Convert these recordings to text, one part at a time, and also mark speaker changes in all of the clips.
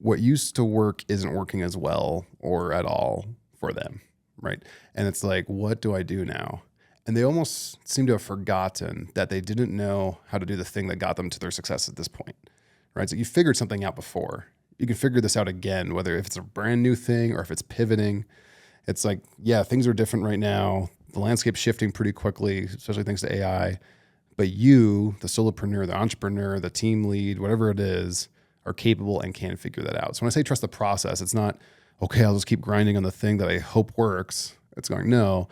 Speaker 1: what used to work isn't working as well or at all for them, right? And it's like, what do I do now? And they almost seem to have forgotten that they didn't know how to do the thing that got them to their success at this point, right? So you figured something out before. You can figure this out again, whether if it's a brand new thing or if it's pivoting. It's like, yeah, things are different right now. The landscape's shifting pretty quickly, especially thanks to AI. But you, the solopreneur, the entrepreneur, the team lead, whatever it is, are capable and can figure that out. So when I say trust the process, it's not, okay, I'll just keep grinding on the thing that I hope works. It's going, no,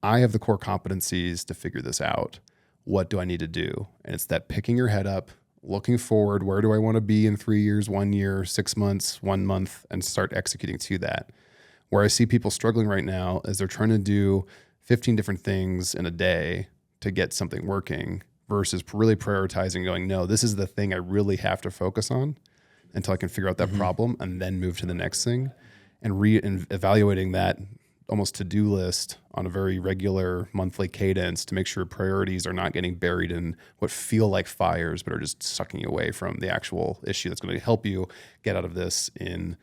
Speaker 1: I have the core competencies to figure this out. What do I need to do? And it's that picking your head up, looking forward, where do I want to be in 3 years, 1 year, 6 months, 1 month, and start executing to that. Where I see people struggling right now is they're trying to do 15 different things in a day to get something working versus really prioritizing, going, no, this is the thing I really have to focus on until I can figure out that problem and then move to the next thing, and evaluating that almost to-do list on a very regular monthly cadence to make sure priorities are not getting buried in what feel like fires, but are just sucking you away from the actual issue that's going to help you get out of this in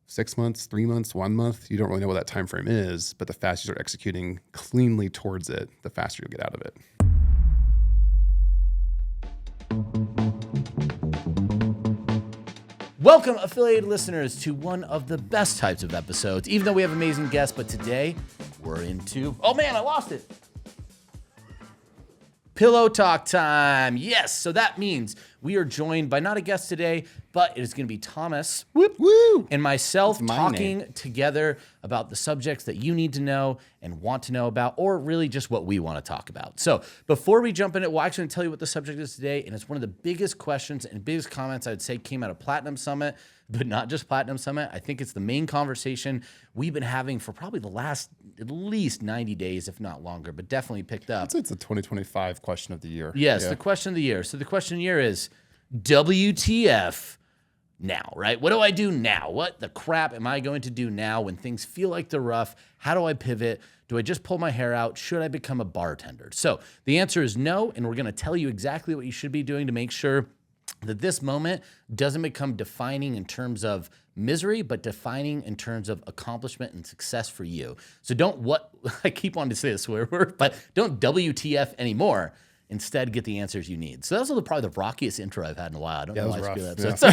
Speaker 1: 6 months, 3 months, 1 month. You don't really know what that time frame is, but the faster you start executing cleanly towards it, the faster you'll get out of it.
Speaker 2: Welcome, affiliated listeners, to one of the best types of episodes, even though we have amazing guests. But today we're into, oh man, I lost it. Pillow talk time. Yes, so that means we are joined by not a guest today, but it is going to be Thomas and myself talking together about the subjects that you need to know and want to know about, or really just what we want to talk about. So before we jump in it, we'll actually tell you what the subject is today, and it's one of the biggest questions and biggest comments I'd say came out of Platinum Summit, but not just Platinum Summit. I think it's the main conversation we've been having for probably the last at least 90 days, if not longer, but definitely picked up.
Speaker 1: I'd say it's the 2025 question of the year.
Speaker 2: Yes, the question of the year. So the question of the year is, WTF now, right? What do I do now? What the crap am I going to do now when things feel like they're rough? How do I pivot? Do I just pull my hair out? Should I become a bartender? So the answer is no, and we're going to tell you exactly what you should be doing to make sure that this moment doesn't become defining in terms of misery, but defining in terms of accomplishment and success for you. So I keep wanting to say a swear word, but don't WTF anymore. Instead, get the answers you need. So that was probably the rockiest intro I've had in a while. I don't know why I screwed that. So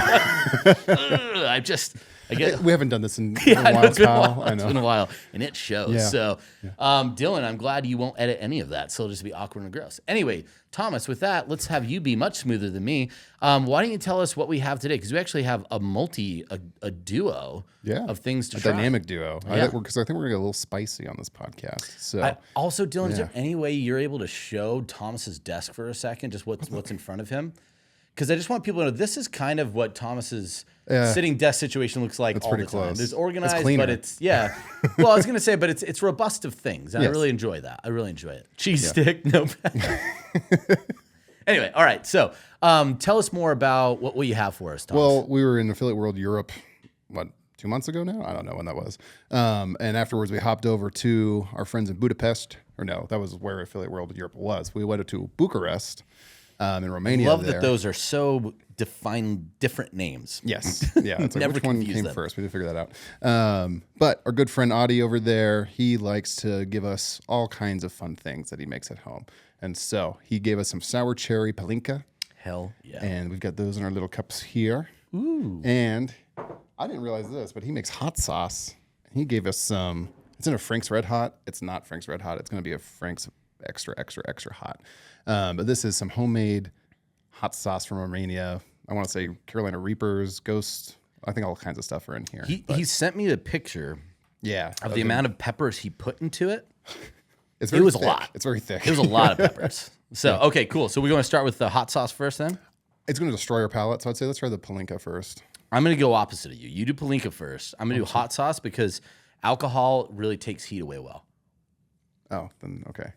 Speaker 1: We haven't done this in a while, pal. I know.
Speaker 2: It's been a while, and it shows.
Speaker 1: Yeah.
Speaker 2: So, Dylan, I'm glad you won't edit any of that, so it'll just be awkward and gross. Anyway, Thomas, with that, let's have you be much smoother than me. Why don't you tell us what we have today? Because we actually have a duo of things to try.
Speaker 1: A dynamic duo.
Speaker 2: Yeah.
Speaker 1: Because I think we're going to get a little spicy on this podcast. So
Speaker 2: Also, Dylan, is there any way you're able to show Thomas's desk for a second, just what's in front of him? Because I just want people to know this is kind of what Thomas's sitting desk situation looks like all the time.
Speaker 1: Close.
Speaker 2: It's organized,
Speaker 1: it's
Speaker 2: but it's, well, I was going to say, but it's robust of things. And
Speaker 1: yes.
Speaker 2: I really enjoy that. I really enjoy it. Cheese stick, no. Anyway, all right. So tell us more about what you have for us, Thomas.
Speaker 1: Well, we were in Affiliate World Europe, 2 months ago now? I don't know when that was. And afterwards, we hopped over to our friends in Budapest. Or no, that was where Affiliate World Europe was. We went to Bucharest in Romania.
Speaker 2: I love that those are so defined different names.
Speaker 1: Yes. Yeah. It's like,
Speaker 2: Never
Speaker 1: which one
Speaker 2: confuse
Speaker 1: came
Speaker 2: them.
Speaker 1: first? We did figure that out. But our good friend Adi over there, he likes to give us all kinds of fun things that he makes at home. And so he gave us some sour cherry palinka.
Speaker 2: Hell yeah.
Speaker 1: And we've got those in our little cups here.
Speaker 2: Ooh.
Speaker 1: And I didn't realize this, but he makes hot sauce. He gave us some. It's in a Frank's Red Hot. It's not Frank's Red Hot. It's going to be a Frank's extra hot. But this is some homemade hot sauce from Romania. I want to say Carolina Reapers, Ghost. I think all kinds of stuff are in here.
Speaker 2: He sent me a picture of the amount of peppers he put into it.
Speaker 1: It
Speaker 2: was a lot.
Speaker 1: It's very thick.
Speaker 2: It was a lot of peppers. So, okay, cool. So we're going to start with the hot sauce first then?
Speaker 1: It's going to destroy our palate, so I'd say let's try the palinka first.
Speaker 2: I'm going to go opposite of you. You do palinka first. I'm going to do hot sauce because alcohol really takes heat away well.
Speaker 1: Oh, then okay.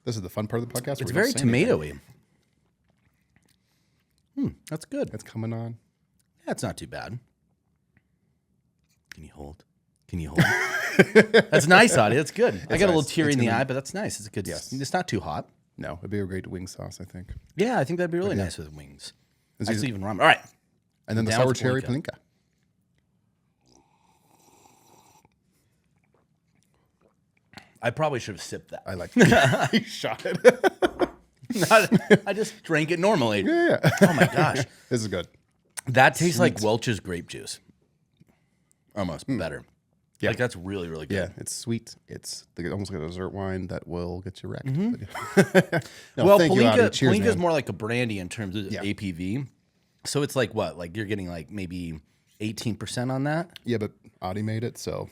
Speaker 1: This is the fun part of the podcast.
Speaker 2: It's very tomatoey. That's good.
Speaker 1: It's coming on.
Speaker 2: That's not too bad. Can you hold? That's nice, Adi. That's good. I got a little tear in the eye, but that's nice. It's good.
Speaker 1: Yes.
Speaker 2: It's not too hot.
Speaker 1: No, it'd be a great wing sauce, I think.
Speaker 2: Yeah, I think that'd be really nice with wings.
Speaker 1: It's
Speaker 2: Actually,
Speaker 1: easy.
Speaker 2: even ramen. All right.
Speaker 1: And then the
Speaker 2: Down
Speaker 1: sour
Speaker 2: with
Speaker 1: cherry
Speaker 2: palinka.
Speaker 1: palinka.
Speaker 2: I probably should have sipped that.
Speaker 1: I like you shot it.
Speaker 2: I just drank it normally.
Speaker 1: Yeah.
Speaker 2: Oh my gosh.
Speaker 1: This is good.
Speaker 2: That tastes like Welch's grape juice. Almost better.
Speaker 1: Yeah.
Speaker 2: Like that's really, really good.
Speaker 1: Yeah, it's sweet. It's almost like a dessert wine that will get you wrecked. No,
Speaker 2: Well,
Speaker 1: thank you, Audie. Cheers,
Speaker 2: Palinka is
Speaker 1: man.
Speaker 2: more like a brandy in terms of
Speaker 1: Yeah.
Speaker 2: APV. So it's like what? Like you're getting like maybe 18% on that?
Speaker 1: Yeah, but Audie made it, so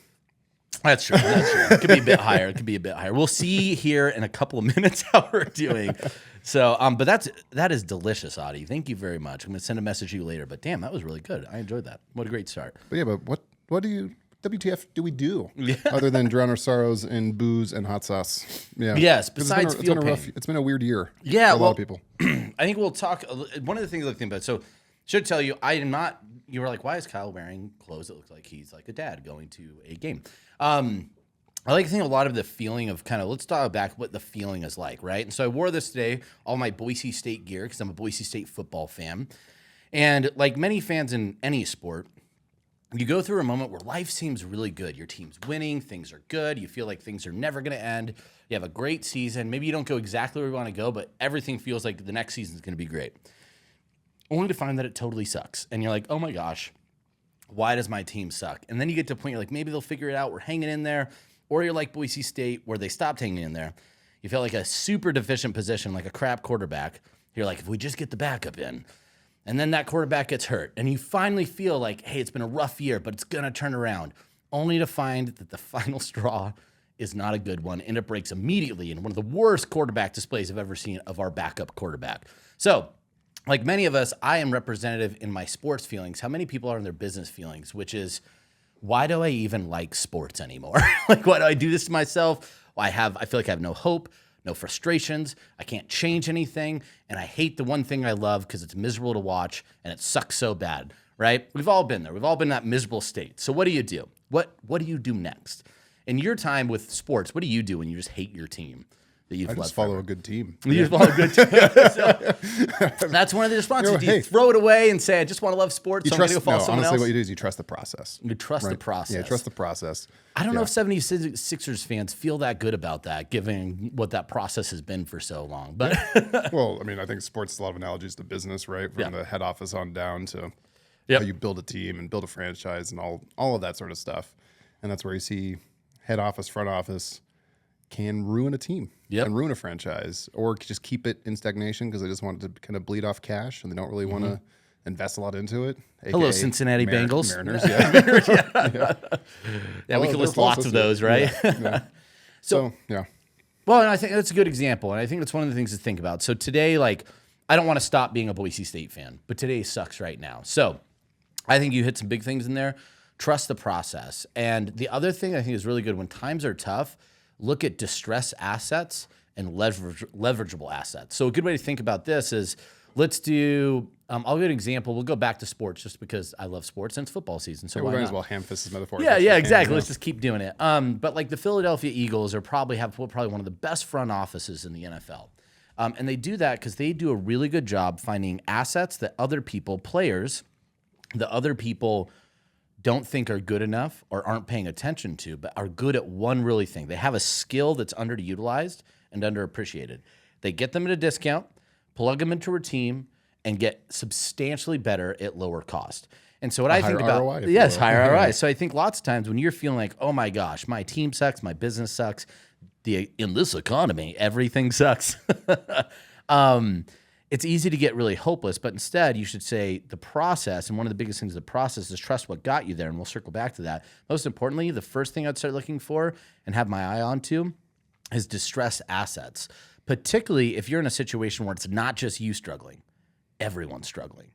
Speaker 2: That's true. That's true. It could be a bit higher. It could be a bit higher. We'll see here in a couple of minutes how we're doing. So, but that is delicious, Audie. Thank you very much. I'm going to send a message to you later. But damn, that was really good. I enjoyed that. What a great start.
Speaker 1: But yeah, but what do you WTF do we do other than drown our sorrows in booze and hot sauce? Yeah.
Speaker 2: Yes,
Speaker 1: 'Cause
Speaker 2: besides
Speaker 1: it's been a
Speaker 2: feel
Speaker 1: rough,
Speaker 2: pain.
Speaker 1: it's been a weird year.
Speaker 2: Yeah,
Speaker 1: for a lot of people.
Speaker 2: I think we'll talk. One of the things I think about. So, should tell you, I am not. You were like, why is Kyle wearing clothes that look like he's like a dad going to a game? I like to think a lot of the feeling of kind of let's dial back what the feeling is like, right? And so I wore this today, all my Boise State gear because I'm a Boise State football fan, and like many fans in any sport. You go through a moment where life seems really good. Your team's winning, things are good. You feel like things are never going to end. You have a great season. Maybe you don't go exactly where you want to go, but everything feels like the next season is going to be great. Only to find that it totally sucks. And you're like, oh my gosh, why does my team suck? And then you get to a point you're like, maybe they'll figure it out. We're hanging in there. Or you're like Boise State where they stopped hanging in there. You feel like a super deficient position, like a crap quarterback. You're like, if we just get the backup in. And then that quarterback gets hurt. And you finally feel like, hey, it's been a rough year, but it's going to turn around. Only to find that the final straw is not a good one. And it breaks immediately in one of the worst quarterback displays I've ever seen of our backup quarterback. So, like many of us, I am representative in my sports feelings. How many people are in their business feelings, which is, why do I even like sports anymore? Like, why do I do this to myself? Well, I feel like I have no hope, no frustrations. I can't change anything. And I hate the one thing I love because it's miserable to watch and it sucks so bad, right? We've all been there. We've all been in that miserable state. So what do you do? What do you do next? In your time with sports, what do you do when you just hate your team that you've
Speaker 1: I
Speaker 2: loved
Speaker 1: just follow
Speaker 2: forever?
Speaker 1: a good team.
Speaker 2: You just follow a good team. So, that's one of the responses.
Speaker 1: You know,
Speaker 2: Do you
Speaker 1: hey.
Speaker 2: throw it away and say, I just want to love sports, so I'm going to go follow someone
Speaker 1: honestly,
Speaker 2: else?
Speaker 1: what you do is you trust the process.
Speaker 2: You trust the
Speaker 1: Right?
Speaker 2: process.
Speaker 1: Yeah, trust the process.
Speaker 2: I don't know
Speaker 1: Yeah.
Speaker 2: if 76ers fans feel that good about that, given what that process has been for so long. But
Speaker 1: Well, I mean, I think sports is a lot of analogies to business, right? From
Speaker 2: Yeah.
Speaker 1: the head office on down to
Speaker 2: Yep.
Speaker 1: how you build a team and build a franchise and all of that sort of stuff. And that's where you see head office, front office can ruin a team
Speaker 2: Yep.
Speaker 1: and ruin a franchise, or just keep it in stagnation because they just want it to kind of bleed off cash and they don't really want to invest a lot into it.
Speaker 2: Hello,
Speaker 1: AKA
Speaker 2: Cincinnati Bengals.
Speaker 1: Mariners, yeah.
Speaker 2: yeah, we
Speaker 1: Oh,
Speaker 2: can
Speaker 1: they're
Speaker 2: list lots of
Speaker 1: closest,
Speaker 2: those, right?
Speaker 1: Yeah. So, yeah.
Speaker 2: Well, and I think that's a good example, and I think that's one of the things to think about. So today, like, I don't want to stop being a Boise State fan, but today sucks right now. So I think you hit some big things in there. Trust the process. And the other thing I think is really good when times are tough, look at distress assets and leverageable assets. So a good way to think about this is let's do, I'll give an example. We'll go back to sports just because I love sports and it's football season. So
Speaker 1: We
Speaker 2: why
Speaker 1: might
Speaker 2: not?
Speaker 1: as well ham-fist this metaphor.
Speaker 2: Yeah,
Speaker 1: as
Speaker 2: yeah,
Speaker 1: we can,
Speaker 2: exactly.
Speaker 1: yeah.
Speaker 2: Let's just keep doing it. But like the Philadelphia Eagles are probably one of the best front offices in the NFL. And they do that because they do a really good job finding assets that other people, players, that other people don't think are good enough or aren't paying attention to, but are good at one really thing. They have a skill that's underutilized and underappreciated. They get them at a discount, plug them into a team, and get substantially better at lower cost. And so what I think
Speaker 1: higher
Speaker 2: about,
Speaker 1: ROI, if you
Speaker 2: yes,
Speaker 1: will.
Speaker 2: higher ROI. So I think lots of times when you're feeling like, oh my gosh, my team sucks, my business sucks, in this economy, everything sucks. It's easy to get really hopeless, but instead you should say the process, and one of the biggest things of the process is trust what got you there, and we'll circle back to that. Most importantly, the first thing I'd start looking for and have my eye on to is distressed assets, particularly if you're in a situation where it's not just you struggling, everyone's struggling,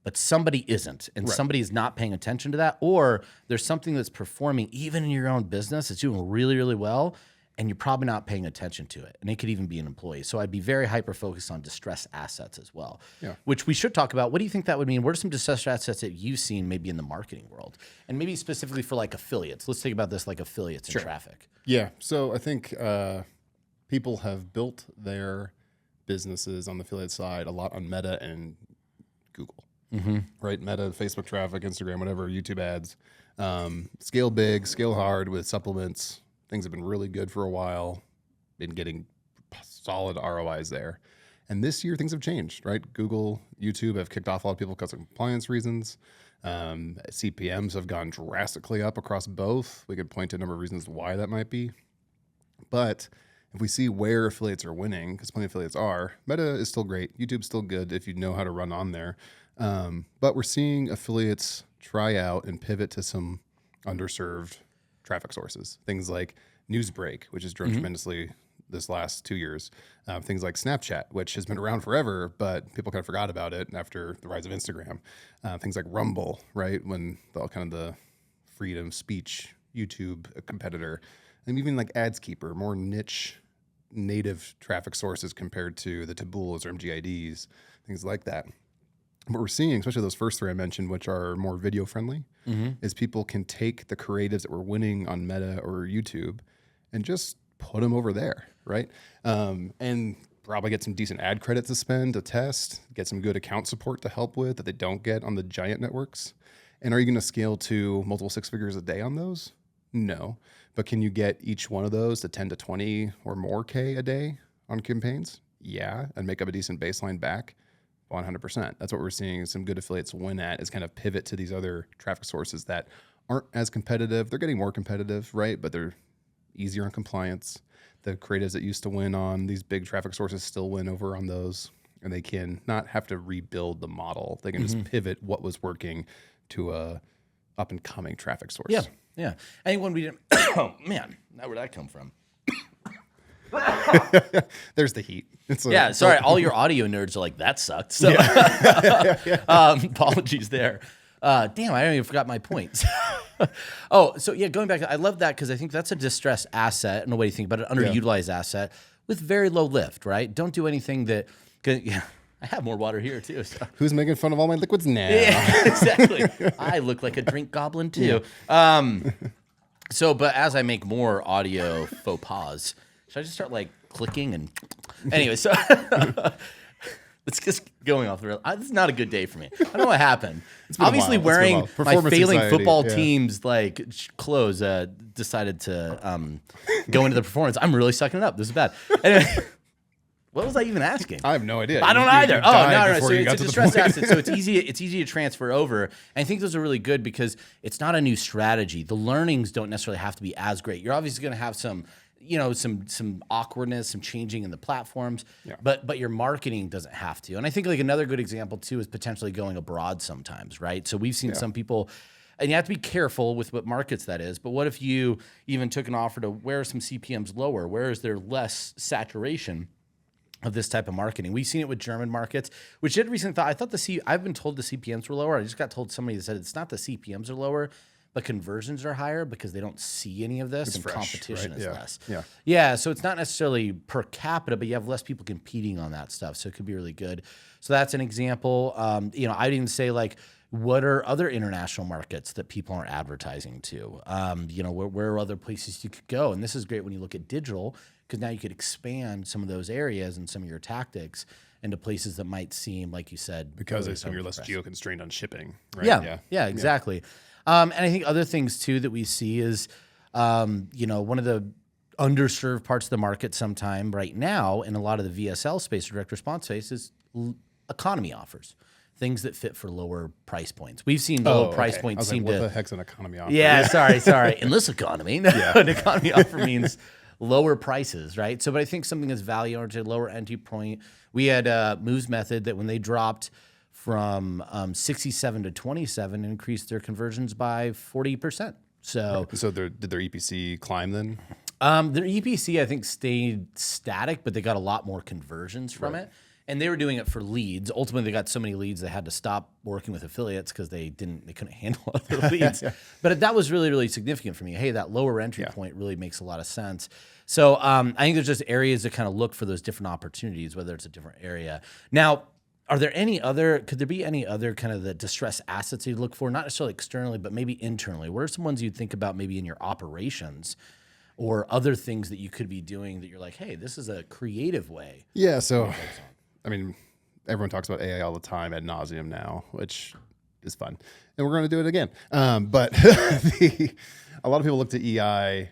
Speaker 2: but somebody isn't, and somebody is not paying attention to that, or there's something that's performing even in your own business that's doing really, really well, and you're probably not paying attention to it. And it could even be an employee. So I'd be very hyper-focused on distressed assets as well, which we should talk about. What do you think that would mean? What are some distressed assets that you've seen maybe in the marketing world? And maybe specifically for like affiliates. Let's think about this like affiliates and traffic.
Speaker 1: Yeah. So I think people have built their businesses on the affiliate side, a lot on Meta and Google, right? Meta, Facebook traffic, Instagram, whatever, YouTube ads. Scale big, scale hard with supplements. Things have been really good for a while. Been getting solid ROIs there. And this year things have changed, right? Google, YouTube have kicked off a lot of people because of compliance reasons. CPMs have gone drastically up across both. We could point to a number of reasons why that might be. But if we see where affiliates are winning, because plenty of affiliates are, Meta is still great. YouTube's still good if you know how to run on there. But we're seeing affiliates try out and pivot to some underserved traffic sources. Things like Newsbreak, which has grown tremendously this last 2 years. Things like Snapchat, which has been around forever, but people kind of forgot about it after the rise of Instagram. Things like Rumble, right? When the freedom of speech YouTube competitor. And even like AdsKeeper, more niche native traffic sources compared to the Taboos or MGIDs, things like that. What we're seeing, especially those first three I mentioned, which are more video friendly, is people can take the creatives that were winning on Meta or YouTube and just put them over there, right? And probably get some decent ad credits to spend to test, get some good account support to help with that they don't get on the giant networks. And are you going to scale to multiple six figures a day on those? No. But can you get each one of those to 10 to 20 or more K a day on campaigns? Yeah. And make up a decent baseline back? 100%. That's what we're seeing some good affiliates win at, is kind of pivot to these other traffic sources that aren't as competitive. They're getting more competitive, right? But they're easier on compliance. The creatives that used to win on these big traffic sources still win over on those, and they can not have to rebuild the model. They can just pivot what was working to a up and coming traffic source.
Speaker 2: Yeah. Yeah. I think when we didn't, oh man, now where'd that come from?
Speaker 1: There's the heat.
Speaker 2: Sorry. All your audio nerds are like, that sucked. So apologies there. Damn, I even forgot my points. Going back, I love that because I think that's a distressed asset, and a way to think about it, underutilized asset with very low lift, right? Don't do anything that, I have more water here too. So.
Speaker 1: Who's making fun of all my liquids now?
Speaker 2: Yeah, exactly. I look like a drink goblin too. Yeah. But as I make more audio faux pas, should I just start like clicking and anyway, so it's just going off the rail. This is not a good day for me. I don't know what happened. Obviously wearing my failing football team's like clothes decided to go into the performance. I'm really sucking it up. This is bad. Anyway, what was I even asking?
Speaker 1: I have no idea.
Speaker 2: I don't either. No. So it's a distressed asset. So it's easy to transfer over. And I think those are really good because it's not a new strategy. The learnings don't necessarily have to be as great. You're obviously going to have some awkwardness, some changing in the platforms, but your marketing doesn't have to. And I think like another good example too is potentially going abroad sometimes, right? So we've seen some people, and you have to be careful with what markets that is, but what if you even took an offer to where are some CPMs lower? Where is there less saturation of this type of marketing? We've seen it with German markets, which did recently thought, I've been told the CPMs were lower. I just got told somebody that said it's not the CPMs are lower, but conversions are higher because they don't see any of this, and competition is less. Yeah. So it's not necessarily per capita, but you have less people competing on that stuff. So it could be really good. So that's an example. I didn't say like, what are other international markets that people aren't advertising to? Where are other places you could go? And this is great when you look at digital, because now you could expand some of those areas and some of your tactics into places that might seem, like you said,
Speaker 1: because you're less geo-constrained on shipping. Right?
Speaker 2: Yeah, exactly. And I think other things too that we see is, one of the underserved parts of the market sometime right now in a lot of the VSL space or direct response space is economy offers. Things that fit for lower price points. We've seen low price points seem
Speaker 1: what the heck's an economy offer?
Speaker 2: Yeah, sorry. In this economy, an economy offer means lower prices, right? So, but I think something that's value oriented, lower entry point. We had Moves Method that when they dropped from 67 to 27, increased their conversions by 40%. So
Speaker 1: did their EPC climb then?
Speaker 2: Their EPC I think stayed static, but they got a lot more conversions from it. And they were doing it for leads. Ultimately, they got so many leads they had to stop working with affiliates because they couldn't handle other leads. But that was really, really significant for me. Hey, that lower entry point really makes a lot of sense. So I think there's just areas to kind of look for those different opportunities, whether it's a different area. Now, could there be any other kind of the distressed assets you'd look for, not necessarily externally, but maybe internally? What are some ones you'd think about maybe in your operations or other things that you could be doing that you're like, hey, this is a creative way.
Speaker 1: Yeah. So, I mean, everyone talks about AI all the time ad nauseum now, which is fun, and we're going to do it again. But a lot of people look to AI.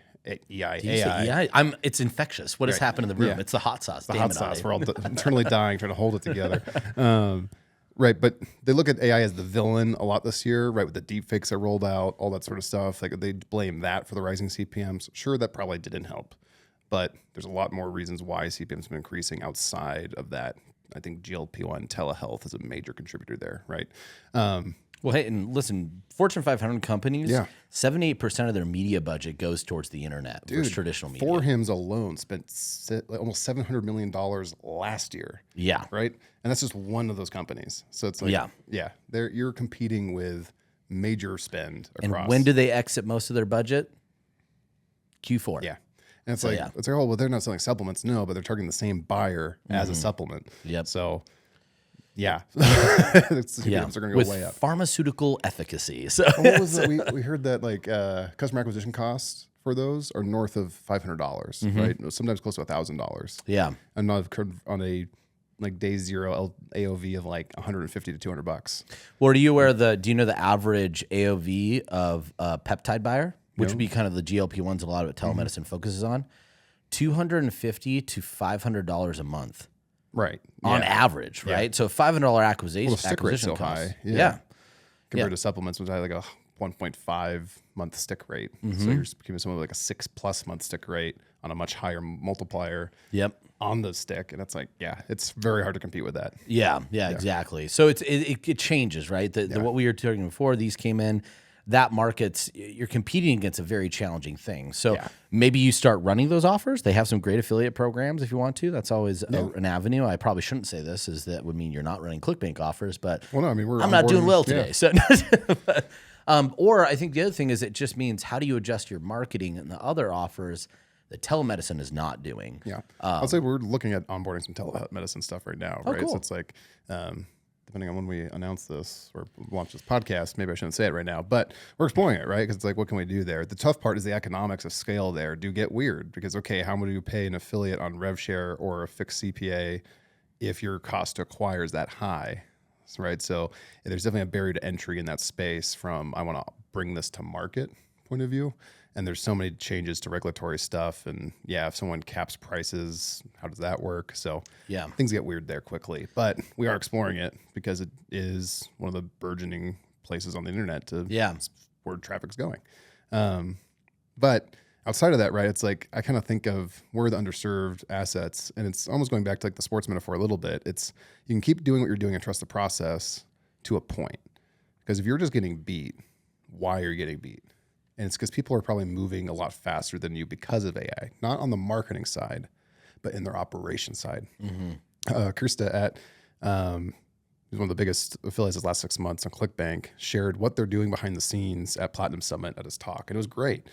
Speaker 2: AI? It's infectious. What has happened in the room?
Speaker 1: Yeah.
Speaker 2: It's the hot sauce.
Speaker 1: The hot sauce. We're all internally dying trying to hold it together. Right, but they look at AI as the villain a lot this year, right? With the deep fakes that rolled out, all that sort of stuff. Like they blame that for the rising CPMs. Sure, that probably didn't help, but there's a lot more reasons why CPMs have been increasing outside of that. I think GLP-1 telehealth is a major contributor there, right?
Speaker 2: Well, hey, and listen, Fortune 500 companies, 78% of their media budget goes towards the internet versus traditional media.
Speaker 1: For Hims alone spent almost $700 million last year.
Speaker 2: Yeah.
Speaker 1: Right? And that's just one of those companies. So it's like, you're competing with major spend across.
Speaker 2: And when do they exit most of their budget? Q4.
Speaker 1: Yeah. And it's oh, well, they're not selling supplements. No, but they're targeting the same buyer as a supplement.
Speaker 2: Yep.
Speaker 1: So, yeah. CPMs are going to go
Speaker 2: with
Speaker 1: way up.
Speaker 2: Pharmaceutical efficacy. So
Speaker 1: what was that? We heard that like customer acquisition costs for those are north of $500, right? Sometimes close to $1,000.
Speaker 2: Yeah.
Speaker 1: I'm not on a like day zero AOV of like $150 to $200.
Speaker 2: Well, are you aware do you know the average AOV of a peptide buyer, which would be kind of the GLP-1s a lot of it telemedicine focuses on? $250 to $500 a month.
Speaker 1: Right.
Speaker 2: On average, right? Yeah. So $500 acquisition
Speaker 1: stick rate's so
Speaker 2: cost.
Speaker 1: high. Yeah. Compared to supplements, which I like a 1.5 month stick rate. So you're giving someone like a 6+ month stick rate on a much higher multiplier.
Speaker 2: Yep.
Speaker 1: On the stick, and it's like, it's very hard to compete with that.
Speaker 2: Yeah, exactly. So it changes, right? What we were talking before, these came in. That you're competing against a very challenging thing. So maybe you start running those offers. They have some great affiliate programs if you want to. That's always an avenue. I probably shouldn't say this, as that would mean you're not running ClickBank offers. But
Speaker 1: well, no, I mean
Speaker 2: I'm not doing well today. So, or I think the other thing is it just means how do you adjust your marketing and the other offers that telemedicine is not doing.
Speaker 1: Yeah, I'll say we're looking at onboarding some telemedicine stuff right now, right?
Speaker 2: Cool.
Speaker 1: So it's like, depending on when we announce this or launch this podcast, maybe I shouldn't say it right now, but we're exploring it, right? Because it's like, what can we do there? The tough part is the economics of scale there do get weird because, okay, how much do you pay an affiliate on rev share or a fixed CPA if your cost to acquire is that high, right? So there's definitely a barrier to entry in that space from I want to bring this to market point of view. And there's so many changes to regulatory stuff. And if someone caps prices, how does that work? So things get weird there quickly. But we are exploring it because it is one of the burgeoning places on the internet to where traffic's going. But outside of that, right, it's like I kind of think of where the underserved assets, and it's almost going back to like the sports metaphor a little bit. It's you can keep doing what you're doing and trust the process to a point. Because if you're just getting beat, why are you getting beat? And it's because people are probably moving a lot faster than you because of AI, not on the marketing side, but in their operation side. Kirsta at who's one of the biggest affiliates the last 6 months on ClickBank shared what they're doing behind the scenes at Platinum Summit at his talk. And it was great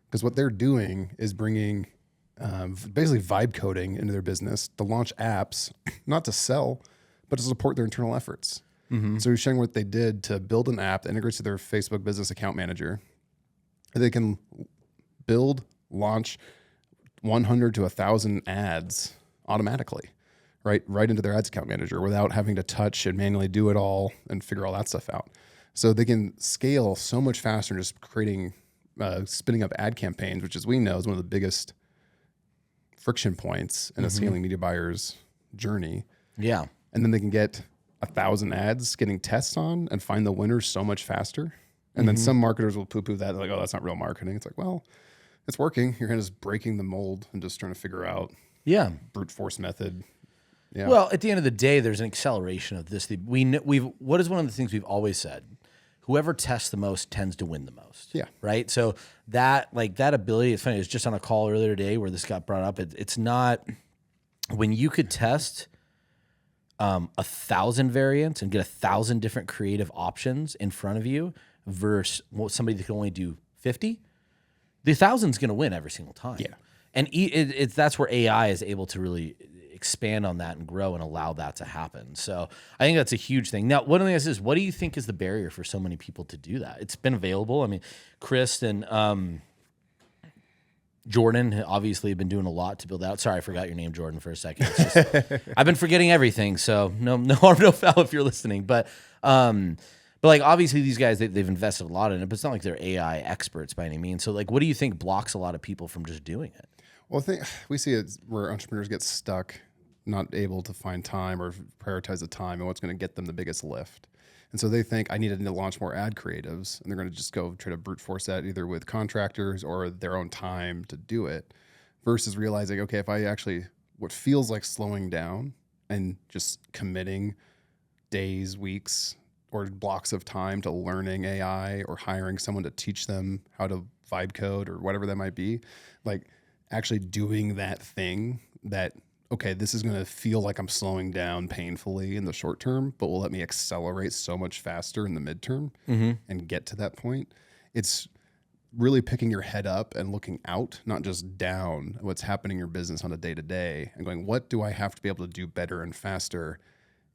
Speaker 1: because what they're doing is bringing basically vibe coding into their business to launch apps, not to sell, but to support their internal efforts. So he's sharing what they did to build an app that integrates to their Facebook business account manager. They can build, launch 100 to 1,000 ads automatically, right into their ads account manager without having to touch and manually do it all and figure all that stuff out. So they can scale so much faster just spinning up ad campaigns, which as we know is one of the biggest friction points in a scaling media buyer's journey. Yeah. And then they can get 1,000 ads getting tests on and find the winners so much faster. And then some marketers will poo-poo that. They're like, oh, that's not real marketing. It's like, well, it's working. You're kind of just breaking the mold and just trying to figure out brute force method. Yeah.
Speaker 2: Well, at the end of the day, there's an acceleration of this. What is one of the things we've always said? Whoever tests the most tends to win the most. Yeah. Right? So that ability, it's funny, it was just on a call earlier today where this got brought up. It's not, when you could test 1,000 variants and get 1,000 different creative options in front of you, versus somebody that can only do 50, the 1,000's going to win every single time. Yeah. And that's where AI is able to really expand on that and grow and allow that to happen. So I think that's a huge thing. Now, one of the things is, what do you think is the barrier for so many people to do that? It's been available. I mean, Chris and Jordan obviously been doing a lot to build out. Sorry, I forgot your name, Jordan, for a second. It's just, I've been forgetting everything, so no harm, no foul if you're listening. But like obviously these guys they've invested a lot in it, but it's not like they're AI experts by any means. So like, what do you think blocks a lot of people from just doing it?
Speaker 1: Well, I think we see it where entrepreneurs get stuck, not able to find time or prioritize the time and what's going to get them the biggest lift. And so they think I need to launch more ad creatives, and they're going to just go try to brute force that either with contractors or their own time to do it, versus realizing, okay, if I actually, what feels like slowing down and just committing days, weeks, or blocks of time to learning AI or hiring someone to teach them how to vibe code or whatever that might be, like actually doing that thing that, okay, this is going to feel like I'm slowing down painfully in the short term, but will let me accelerate so much faster in the midterm and get to that point. It's really picking your head up and looking out, not just down, what's happening in your business on a day to day, and going, what do I have to be able to do better and faster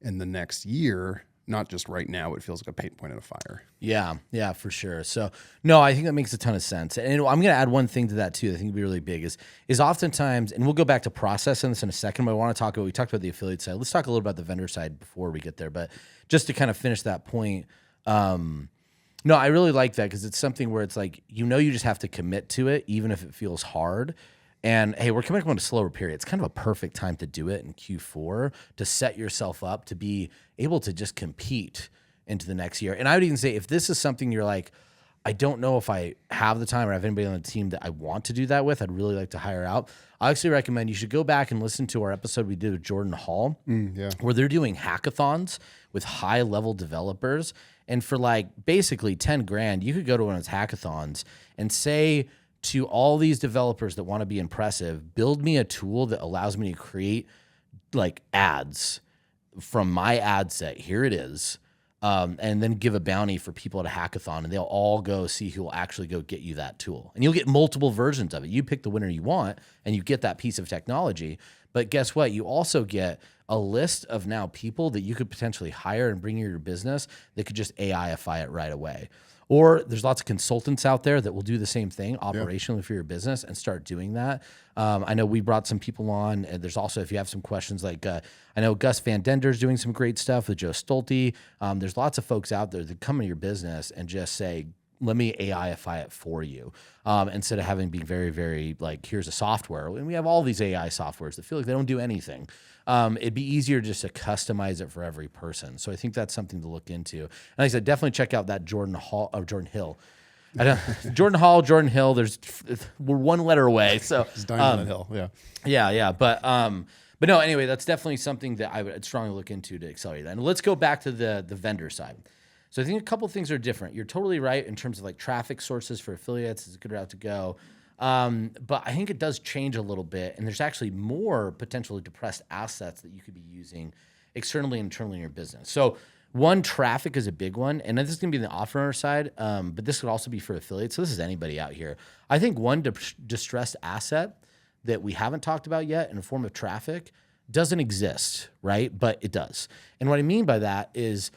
Speaker 1: in the next year? Not just right now, it feels like a pain point in a fire.
Speaker 2: Yeah, for sure. So no, I think that makes a ton of sense. And I'm going to add one thing to that too that I think would be really big is oftentimes, and we'll go back to process in this in a second, but I want to talk about, we talked about the affiliate side. Let's talk a little about the vendor side before we get there. But just to kind of finish that point, no, I really like that because it's something where it's like, you just have to commit to it, even if it feels hard. And hey, we're coming up on a slower period. It's kind of a perfect time to do it in Q4 to set yourself up to be able to just compete into the next year. And I would even say if this is something you're like, I don't know if I have the time or have anybody on the team that I want to do that with, I'd really like to hire out. I actually recommend you should go back and listen to our episode we did with Jordan Hall, where they're doing hackathons with high level developers. And for like basically 10 grand, you could go to one of those hackathons and say to all these developers that want to be impressive, build me a tool that allows me to create like ads from my ad set. Here it is. And then give a bounty for people at a hackathon, and they'll all go see who will actually go get you that tool. And you'll get multiple versions of it. You pick the winner you want, and you get that piece of technology. But guess what? You also get a list of now people that you could potentially hire and bring into your business that could just AIify it right away. Or there's lots of consultants out there that will do the same thing operationally for your business and start doing that. I know we brought some people on, and there's also, if you have some questions, like I know Gus Van Dender's doing some great stuff with Joe Stolte. There's lots of folks out there that come into your business and just say, let me AIify it for you. Instead of having be very, very like, here's a software. And we have all these AI softwares that feel like they don't do anything. It'd be easier just to customize it for every person. So I think that's something to look into. And like I said, definitely check out that Jordan Hill. Jordan Hall, Jordan Hill. We're one letter away. So
Speaker 1: It's Diamond Hill. Yeah.
Speaker 2: Yeah. But no, anyway, that's definitely something that I would strongly look into to accelerate that. And let's go back to the vendor side. So I think a couple of things are different. You're totally right in terms of like traffic sources for affiliates is a good route to go. But I think it does change a little bit, and there's actually more potentially depressed assets that you could be using externally and internally in your business. So one, traffic is a big one, and this is going to be the offer owner side, but this could also be for affiliates. So this is anybody out here. I think one distressed asset that we haven't talked about yet in the form of traffic doesn't exist, right? But it does. And what I mean by that is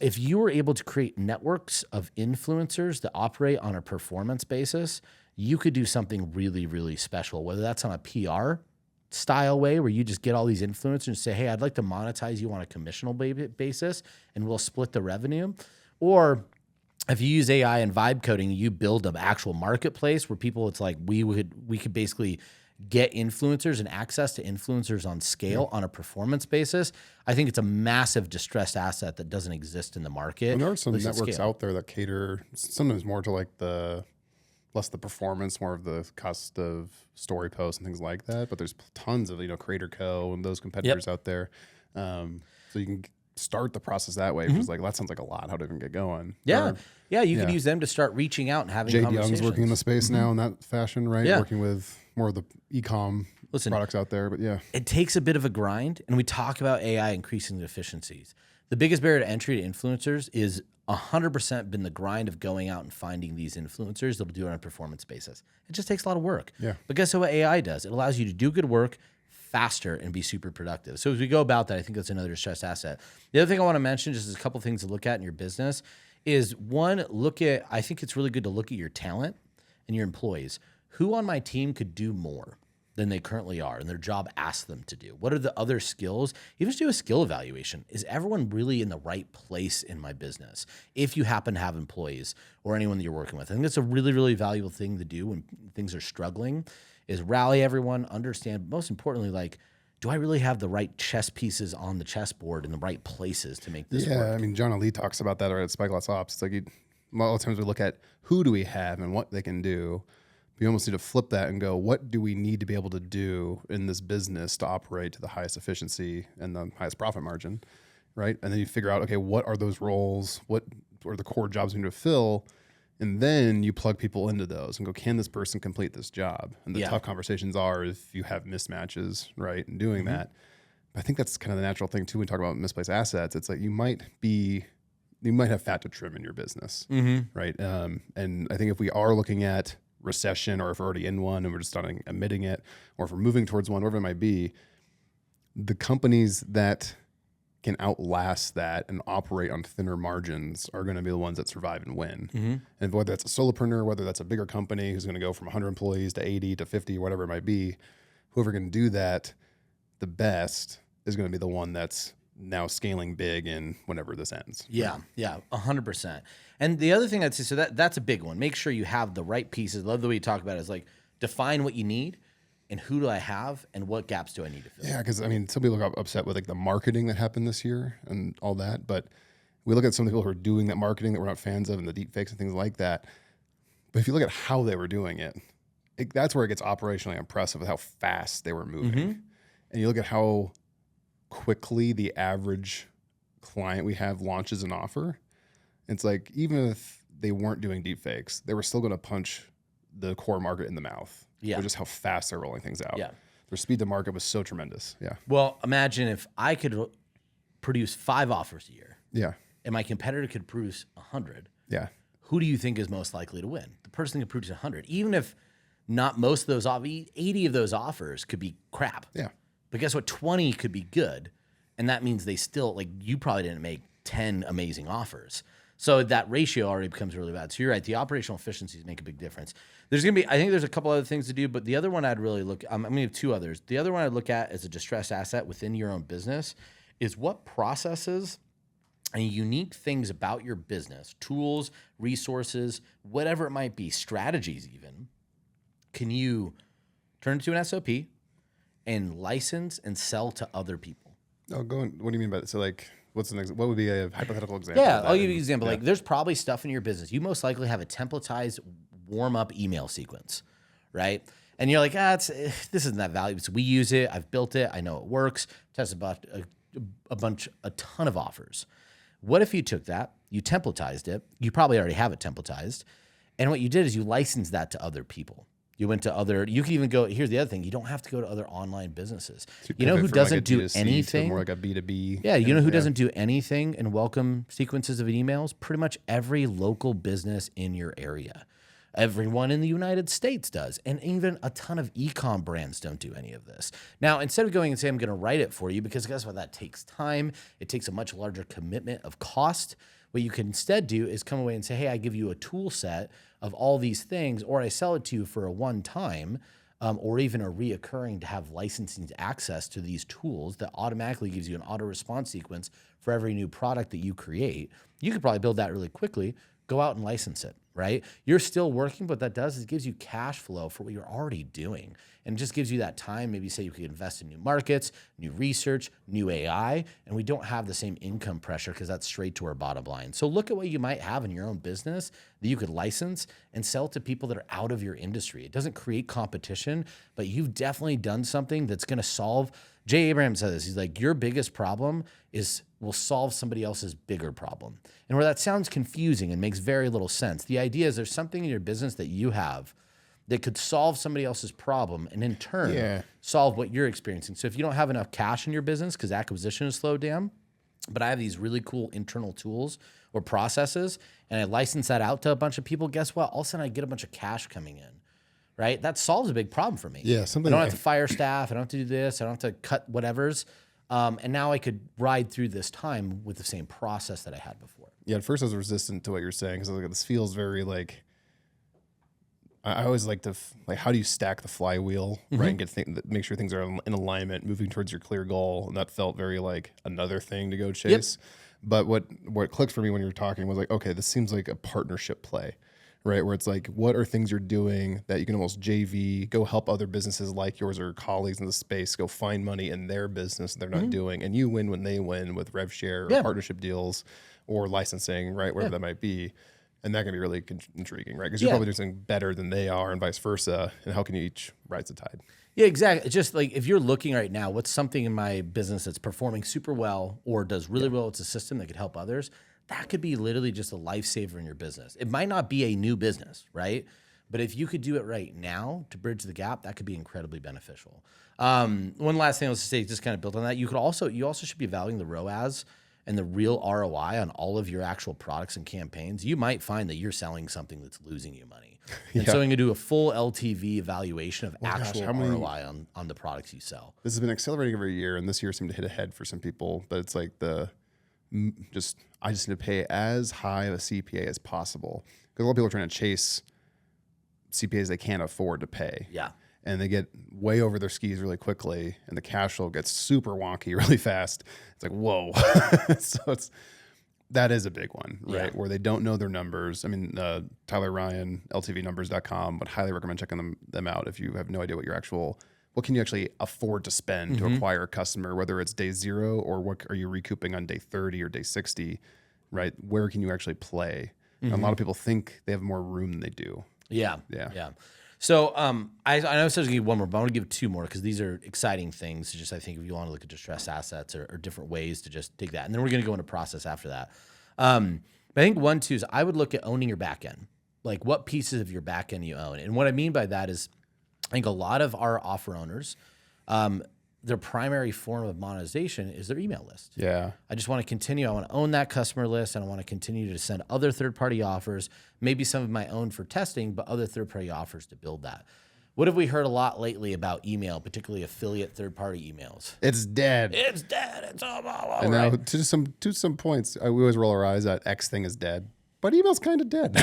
Speaker 2: if you were able to create networks of influencers that operate on a performance basis, you could do something really, really special, whether that's on a PR style way where you just get all these influencers and say, hey, I'd like to monetize you on a commissional basis and we'll split the revenue. Or if you use AI and vibe coding, you build an actual marketplace where people, it's like we could basically get influencers and access to influencers on scale on a performance basis. I think it's a massive distressed asset that doesn't exist in the market.
Speaker 1: And there are some networks out there that cater sometimes more to like less the performance, more of the cost of story posts and things like that. But there's tons of, Creator Co. and those competitors out there. So you can start the process that way. Because like, that sounds like a lot. How to even get going.
Speaker 2: Yeah. You could use them to start reaching out and having
Speaker 1: Jade
Speaker 2: conversations.
Speaker 1: Young's working in the space now in that fashion, right?
Speaker 2: Yeah.
Speaker 1: Working with more of the e-com products out there. But yeah.
Speaker 2: It takes a bit of a grind, and we talk about AI increasing the efficiencies. The biggest barrier to entry to influencers is 100% been the grind of going out and finding these influencers that'll do it on a performance basis. It just takes a lot of work.
Speaker 1: Yeah.
Speaker 2: But guess what AI does? It allows you to do good work faster and be super productive. So as we go about that, I think that's another distressed asset. The other thing I want to mention, just as a couple things to look at in your business, is one, I think it's really good to look at your talent and your employees. who on my team could do more than they currently are and their job asks them to do? What are the other skills? Even just do a skill evaluation. Is everyone really in the right place in my business? If you happen to have employees or anyone that you're working with, I think that's a really, really valuable thing to do when things are struggling, is rally everyone, understand, but most importantly, like, do I really have the right chess pieces on the chessboard in the right places to make this work?
Speaker 1: I mean, John Ali talks about that at Spyglass Ops. It's like a lot of times we look at who do we have and what they can do. We almost need to flip that and go, what do we need to be able to do in this business to operate to the highest efficiency and the highest profit margin, right? And then you figure out, okay, what are those roles? What are the core jobs we need to fill? And then you plug people into those and go, can this person complete this job? And the tough conversations are if you have mismatches, right, and doing that. But I think that's kind of the natural thing too when we talk about misplaced assets. It's like you might have fat to trim in your business, right? And I think if we are looking at recession, or if we're already in one and we're just starting admitting it, or if we're moving towards one, whatever it might be, the companies that can outlast that and operate on thinner margins are going to be the ones that survive and win. And whether that's a solopreneur, whether that's a bigger company who's going to go from 100 employees to 80 to 50, whatever it might be, whoever can do that the best is going to be the one that's now scaling big in whenever this ends.
Speaker 2: Yeah, 100%. And the other thing I'd say, so that's a big one. Make sure you have the right pieces. Love the way you talk about it. Is like, define what you need and who do I have and what gaps do I need to fill?
Speaker 1: Yeah, because I mean, some people got upset with like the marketing that happened this year and all that, but we look at some of the people who are doing that marketing that we're not fans of and the deep fakes and things like that. But if you look at how they were doing it, that's where it gets operationally impressive with how fast they were moving. And you look at how quickly the average client we have launches an offer. It's like, even if they weren't doing deep fakes, they were still going to punch the core market in the mouth.
Speaker 2: Yeah.
Speaker 1: With just how fast they're rolling things out.
Speaker 2: Yeah.
Speaker 1: Their speed to market was so tremendous. Yeah.
Speaker 2: Well, imagine if I could produce 5 offers a year
Speaker 1: Yeah.
Speaker 2: and my competitor could produce 100.
Speaker 1: Yeah.
Speaker 2: Who do you think is most likely to win? The person who produces 100. Even if not most of those, 80 of those offers could be crap.
Speaker 1: Yeah.
Speaker 2: But guess what? 20 could be good. And that means they still, like, you probably didn't make 10 amazing offers. So that ratio already becomes really bad. So you're right. The operational efficiencies make a big difference. There's going to be, I think there's a couple other things to do, but the other one I'd really look, I'm going to have 2 others. The other one I'd look at as a distressed asset within your own business is what processes and unique things about your business, tools, resources, whatever it might be, strategies even, can you turn into an SOP and license and sell to other people?
Speaker 1: Oh, what do you mean by that? So like, what would be a hypothetical example?
Speaker 2: Yeah,
Speaker 1: of that?
Speaker 2: I'll give you an example. Like, there's probably stuff in your business. You most likely have a templatized warm-up email sequence, right? And you're like, this isn't that valuable. So we use it. I've built it. I know it works. Test about a ton of offers. What if you took that, you templatized it? You probably already have it templatized. And what you did is you licensed that to other people. You went to you can even go, here's the other thing. You don't have to go to other online businesses. You know who doesn't do anything?
Speaker 1: More like a B2B.
Speaker 2: Yeah, you know who doesn't do anything and welcome sequences of emails? Pretty much every local business in your area. Everyone in the United States does. And even a ton of e-com brands don't do any of this. Now, instead of going and saying, I'm going to write it for you, because guess what? That takes time. It takes a much larger commitment of cost. What you can instead do is come away and say, hey, I give you a tool set of all these things, or I sell it to you for a one-time or even a reoccurring to have licensing access to these tools that automatically gives you an auto response sequence for every new product that you create. You could probably build that really quickly, go out and license it, right? You're still working, but what that does is it gives you cash flow for what you're already doing. And it just gives you that time. Maybe say you could invest in new markets, new research, new AI, and we don't have the same income pressure because that's straight to our bottom line. So look at what you might have in your own business that you could license and sell to people that are out of your industry. It doesn't create competition, but you've definitely done something that's going to solve. Jay Abraham said this. He's like, your biggest problem will solve somebody else's bigger problem. And where that sounds confusing and makes very little sense, the idea is there's something in your business that you have that could solve somebody else's problem and in turn solve what you're experiencing. So if you don't have enough cash in your business because acquisition is slowed down, but I have these really cool internal tools or processes and I license that out to a bunch of people, guess what? All of a sudden I get a bunch of cash coming in, right? That solves a big problem for me.
Speaker 1: Yeah,
Speaker 2: I don't have to fire staff. I don't have to do this. I don't have to cut whatevers. And now I could ride through this time with the same process that I had before.
Speaker 1: Yeah, at first I was resistant to what you're saying because I was like, this feels very like, I always like to like, how do you stack the flywheel, right? And make sure things are in alignment, moving towards your clear goal. And that felt very like another thing to go chase. But what clicked for me when you were talking was like, okay, this seems like a partnership play, right? Where it's like, what are things you're doing that you can almost JV, go help other businesses like yours or colleagues in the space, go find money in their business they're not doing. And you win when they win with rev share or partnership deals or licensing, right? Whatever that might be. And that can be really intriguing, right? Because you're probably doing something better than they are and vice versa. And how can you each rise the tide?
Speaker 2: Yeah, exactly. It's just like if you're looking right now, what's something in my business that's performing super well or does really well, it's a system that could help others. That could be literally just a lifesaver in your business. It might not be a new business, right? But if you could do it right now to bridge the gap, that could be incredibly beneficial. One last thing I was to say, just kind of build on that. You also should be valuing the ROAS and the real ROI on all of your actual products and campaigns. You might find that you're selling something that's losing you money. And so you can do a full LTV evaluation of actual ROI on the products you sell.
Speaker 1: This has been accelerating every year, and this year seemed to hit ahead for some people. But it's like I just need to pay as high of a CPA as possible. Because a lot of people are trying to chase CPAs they can't afford to pay.
Speaker 2: Yeah.
Speaker 1: And they get way over their skis really quickly, and the cash flow gets super wonky really fast. It's like, whoa. So that is a big one, right? Where they don't know their numbers. I mean, Tyler Ryan, ltvnumbers.com, would highly recommend checking them out if you have no idea what can you actually afford to spend to acquire a customer, whether it's day 0 or what are you recouping on day 30 or day 60, right? Where can you actually play? And a lot of people think they have more room than they do.
Speaker 2: Yeah. So I know I said I was going to give one more, but I want to give 2 more because these are exciting things. Just I think if you want to look at distressed assets or different ways to just take that, and then we're going to go into process after that. But I think 1, 2 is I would look at owning your back end, like what pieces of your back end you own. And what I mean by that is I think a lot of our offer owners, their primary form of monetization is their email list.
Speaker 1: Yeah.
Speaker 2: I just want to continue. I want to own that customer list, and I want to continue to send other third-party offers, maybe some of my own for testing, but other third-party offers to build that. What have we heard a lot lately about email, particularly affiliate third-party emails?
Speaker 1: It's dead.
Speaker 2: It's dead. It's all
Speaker 1: and
Speaker 2: right.
Speaker 1: Now to some points, we always roll our eyes that X thing is dead. But email's kind of dead.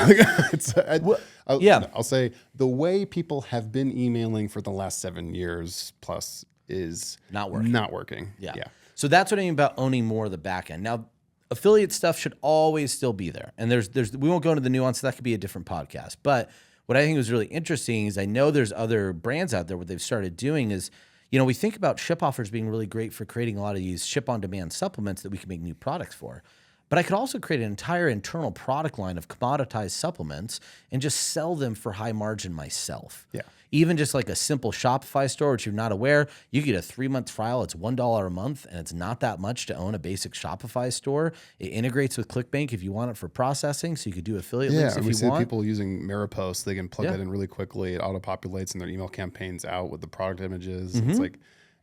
Speaker 1: I'll say the way people have been emailing for the last 7 years plus is
Speaker 2: not working.
Speaker 1: Yeah.
Speaker 2: So that's what I mean about owning more of the back end. Now, affiliate stuff should always still be there. And we won't go into the nuance. That could be a different podcast. But what I think was really interesting is I know there's other brands out there what they've started doing is, we think about ship offers being really great for creating a lot of these ship on demand supplements that we can make new products for. But I could also create an entire internal product line of commoditized supplements and just sell them for high margin myself.
Speaker 1: Yeah.
Speaker 2: Even just like a simple Shopify store, which you're not aware, you get a 3-month trial. It's $1 a month, and it's not that much to own a basic Shopify store. It integrates with ClickBank if you want it for processing, so you could do affiliate links if you want.
Speaker 1: Yeah, we see people using Maripost. They can plug that in really quickly. It auto-populates in their email campaigns out with the product images.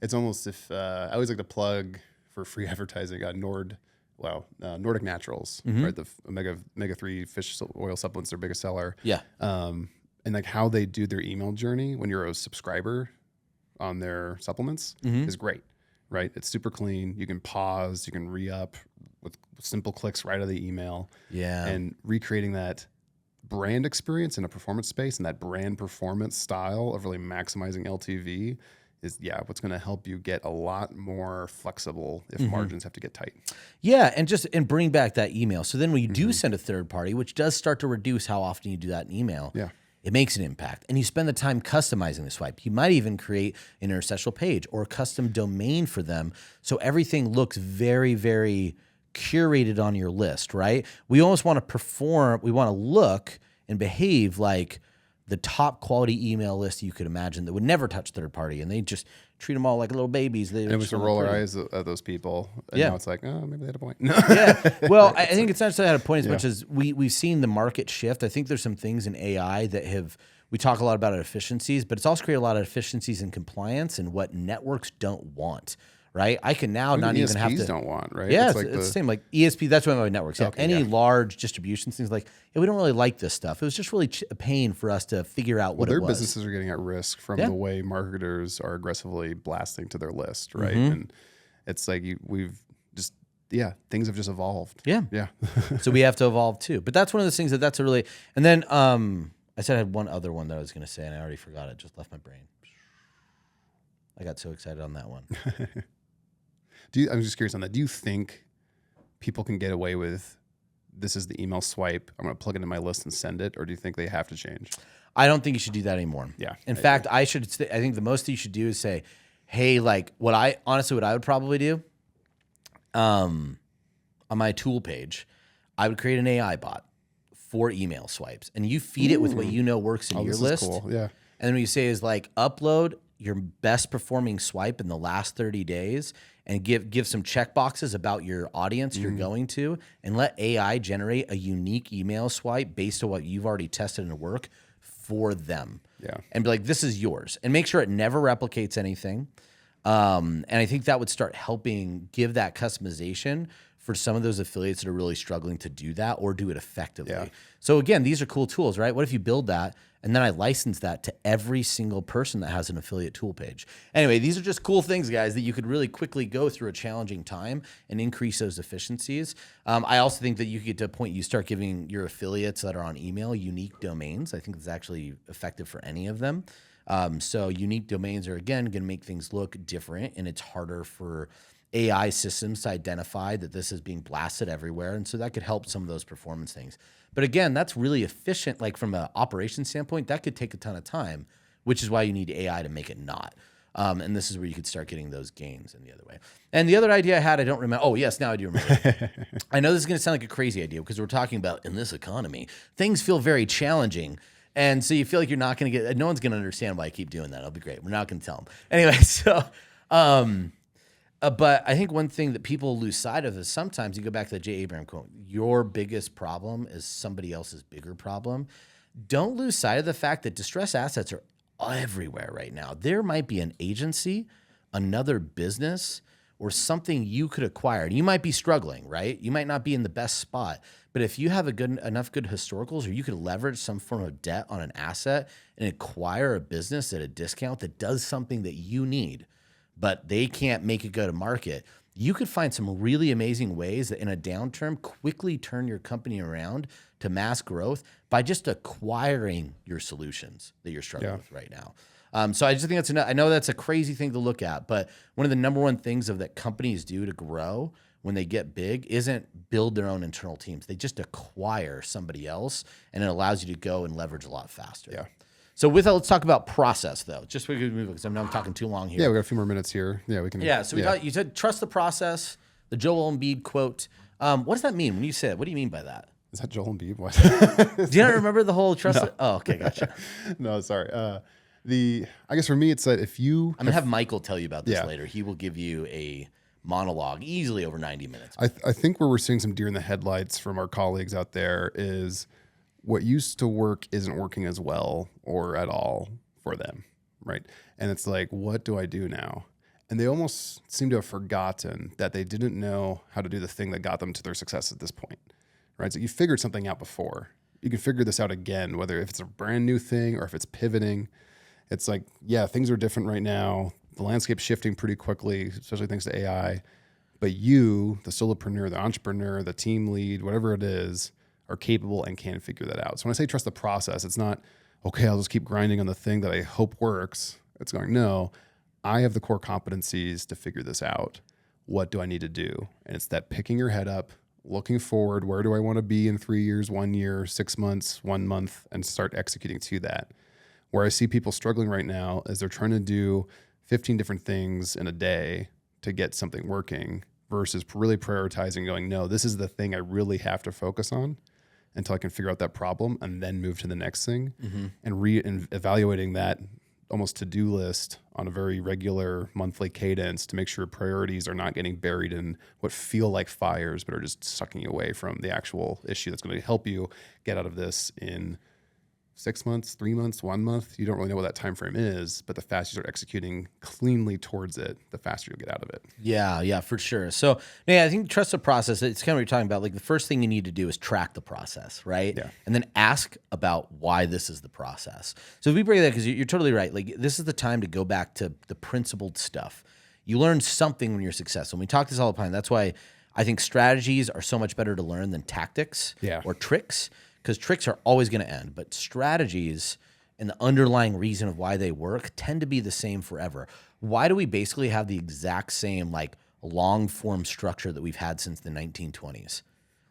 Speaker 1: It's almost if I always like to plug for free advertising Nordic Naturals, right? The omega-3 fish oil supplements, their biggest seller.
Speaker 2: Yeah.
Speaker 1: And like how they do their email journey when you're a subscriber on their supplements is great, right? It's super clean. You can pause, you can re-up with simple clicks right out of the email.
Speaker 2: Yeah.
Speaker 1: And recreating that brand experience in a performance space and that brand performance style of really maximizing LTV is what's going to help you get a lot more flexible if margins have to get tight.
Speaker 2: Yeah, and bring back that email. So then when you do send a third party, which does start to reduce how often you do that in email, it makes an impact. And you spend the time customizing the swipe. You might even create an interstitial page or a custom domain for them so everything looks very, very curated on your list, right? We almost want to look and behave like the top quality email list you could imagine that would never touch third party, and they just treat them all like little babies.
Speaker 1: And we should roll our eyes at those people. And now it's like, oh, maybe they had a point.
Speaker 2: Well, I think it's not necessarily had a point as much as we've seen the market shift. I think there's some things in AI that we talk a lot about efficiencies, but it's also created a lot of efficiencies in compliance and what networks don't want. Right, I can now not even have to.
Speaker 1: don't want, right?
Speaker 2: Yeah, it's the same. Like ESP, that's what my networks. Any large distribution things like, we don't really like this stuff. It was just really a pain for us to figure out what it was.
Speaker 1: Their businesses are getting at risk from the way marketers are aggressively blasting to their list, right? And it's like things have just evolved.
Speaker 2: Yeah. So we have to evolve too. But that's one of those things that's a really. And then I I said I had one other one that I was going to say, and I already forgot it. Just left my brain. I got so excited on that one.
Speaker 1: I'm just curious on that. Do you think people can get away with this is the email swipe, I'm going to plug it into my list and send it, or do you think they have to change?
Speaker 2: I don't think you should do that anymore.
Speaker 1: Yeah.
Speaker 2: In fact, I think the most you should do is say, hey, like what I would probably do on my tool page, I would create an AI bot for email swipes, and you feed it with what you know works in your
Speaker 1: this
Speaker 2: list.
Speaker 1: is cool. Yeah.
Speaker 2: And then what you say is like upload your best performing swipe in the last 30 days and give some check boxes about your audience you're going to, and let AI generate a unique email swipe based on what you've already tested and work for them.
Speaker 1: Yeah.
Speaker 2: And be like, this is yours. And make sure it never replicates anything. And I think that would start helping give that customization for some of those affiliates that are really struggling to do that or do it effectively.
Speaker 1: Yeah.
Speaker 2: So again, these are cool tools, right? What if you build that and then I license that to every single person that has an affiliate tool page? Anyway, these are just cool things, guys, that you could really quickly go through a challenging time and increase those efficiencies. I also think that you could get to a point you start giving your affiliates that are on email unique domains. I think it's actually effective for any of them. So unique domains are, again, going to make things look different, and it's harder for AI systems to identify that this is being blasted everywhere. And so that could help some of those performance things. But again, that's really efficient. Like from an operation standpoint, that could take a ton of time, which is why you need AI to make it not. And this is where you could start getting those gains in the other way. And the other idea I had, I don't remember. Oh, yes, now I do remember. I know this is going to sound like a crazy idea because we're talking about in this economy, things feel very challenging. And so you feel like you're not going to get, no one's going to understand why I keep doing that. It'll be great. We're not going to tell them. Anyway, so, but I think one thing that people lose sight of is sometimes you go back to the J. Abraham quote, your biggest problem is somebody else's bigger problem. Don't lose sight of the fact that distressed assets are everywhere right now. There might be an agency, another business, or something you could acquire. And you might be struggling, right? You might not be in the best spot. But if you have enough good historicals, or you could leverage some form of debt on an asset and acquire a business at a discount that does something that you need, but they can't make it go to market, you could find some really amazing ways that in a downturn quickly turn your company around to mass growth by just acquiring your solutions that you're struggling with right now. So I just think I know that's a crazy thing to look at, but one of the number one things that companies do to grow when they get big isn't build their own internal teams. They just acquire somebody else, and it allows you to go and leverage a lot faster.
Speaker 1: Yeah.
Speaker 2: So with that, let's talk about process, though. Just so we can move, because I know I'm talking too long here.
Speaker 1: Yeah, we got a few more minutes here. Yeah, we can.
Speaker 2: Yeah, so you said trust the process, the Joel Embiid quote. What does that mean when you say it? What do you mean by that?
Speaker 1: Is that Joel Embiid? What?
Speaker 2: Do you not remember the whole trust?
Speaker 1: No.
Speaker 2: Oh, okay, gotcha.
Speaker 1: No, sorry. I guess for me, it's that if you,
Speaker 2: I'm gonna have Michael tell you about this
Speaker 1: Yeah.
Speaker 2: later. He will give you a monologue easily over 90 minutes.
Speaker 1: I think where we're seeing some deer in the headlights from our colleagues out there is what used to work isn't working as well or at all for them, right? And it's like, what do I do now? And they almost seem to have forgotten that they didn't know how to do the thing that got them to their success at this point, right? So you figured something out before. You can figure this out again, whether if it's a brand new thing or if it's pivoting. It's like, yeah, things are different right now. The landscape's shifting pretty quickly, especially thanks to AI. But you, the solopreneur, the entrepreneur, the team lead, whatever it is, are capable and can figure that out. So when I say trust the process, it's not, okay, I'll just keep grinding on the thing that I hope works. It's going, no, I have the core competencies to figure this out. What do I need to do? And it's that picking your head up, looking forward, where do I want to be in 3 years, 1 year, 6 months, 1 month, and start executing to that. Where I see people struggling right now is they're trying to do 15 different things in a day to get something working versus really prioritizing, going, no, this is the thing I really have to focus on until I can figure out that problem and then move to the next thing. And evaluating that almost to-do list on a very regular monthly cadence to make sure priorities are not getting buried in what feel like fires, but are just sucking you away from the actual issue that's going to help you get out of this in 6 months, 3 months, 1 month. You don't really know what that time frame is, but the faster you start executing cleanly towards it, the faster you'll get out of it.
Speaker 2: Yeah, for sure. So yeah, I think trust the process. It's kind of what you're talking about. Like the first thing you need to do is track the process, right?
Speaker 1: Yeah.
Speaker 2: And then ask about why this is the process. So if we break that, because you're totally right. Like this is the time to go back to the principled stuff. You learn something when you're successful. And we talk this all the time. That's why I think strategies are so much better to learn than tactics or tricks. because tricks are always going to end, but strategies and the underlying reason of why they work tend to be the same forever. Why do we basically have the exact same like long form structure that we've had since the 1920s?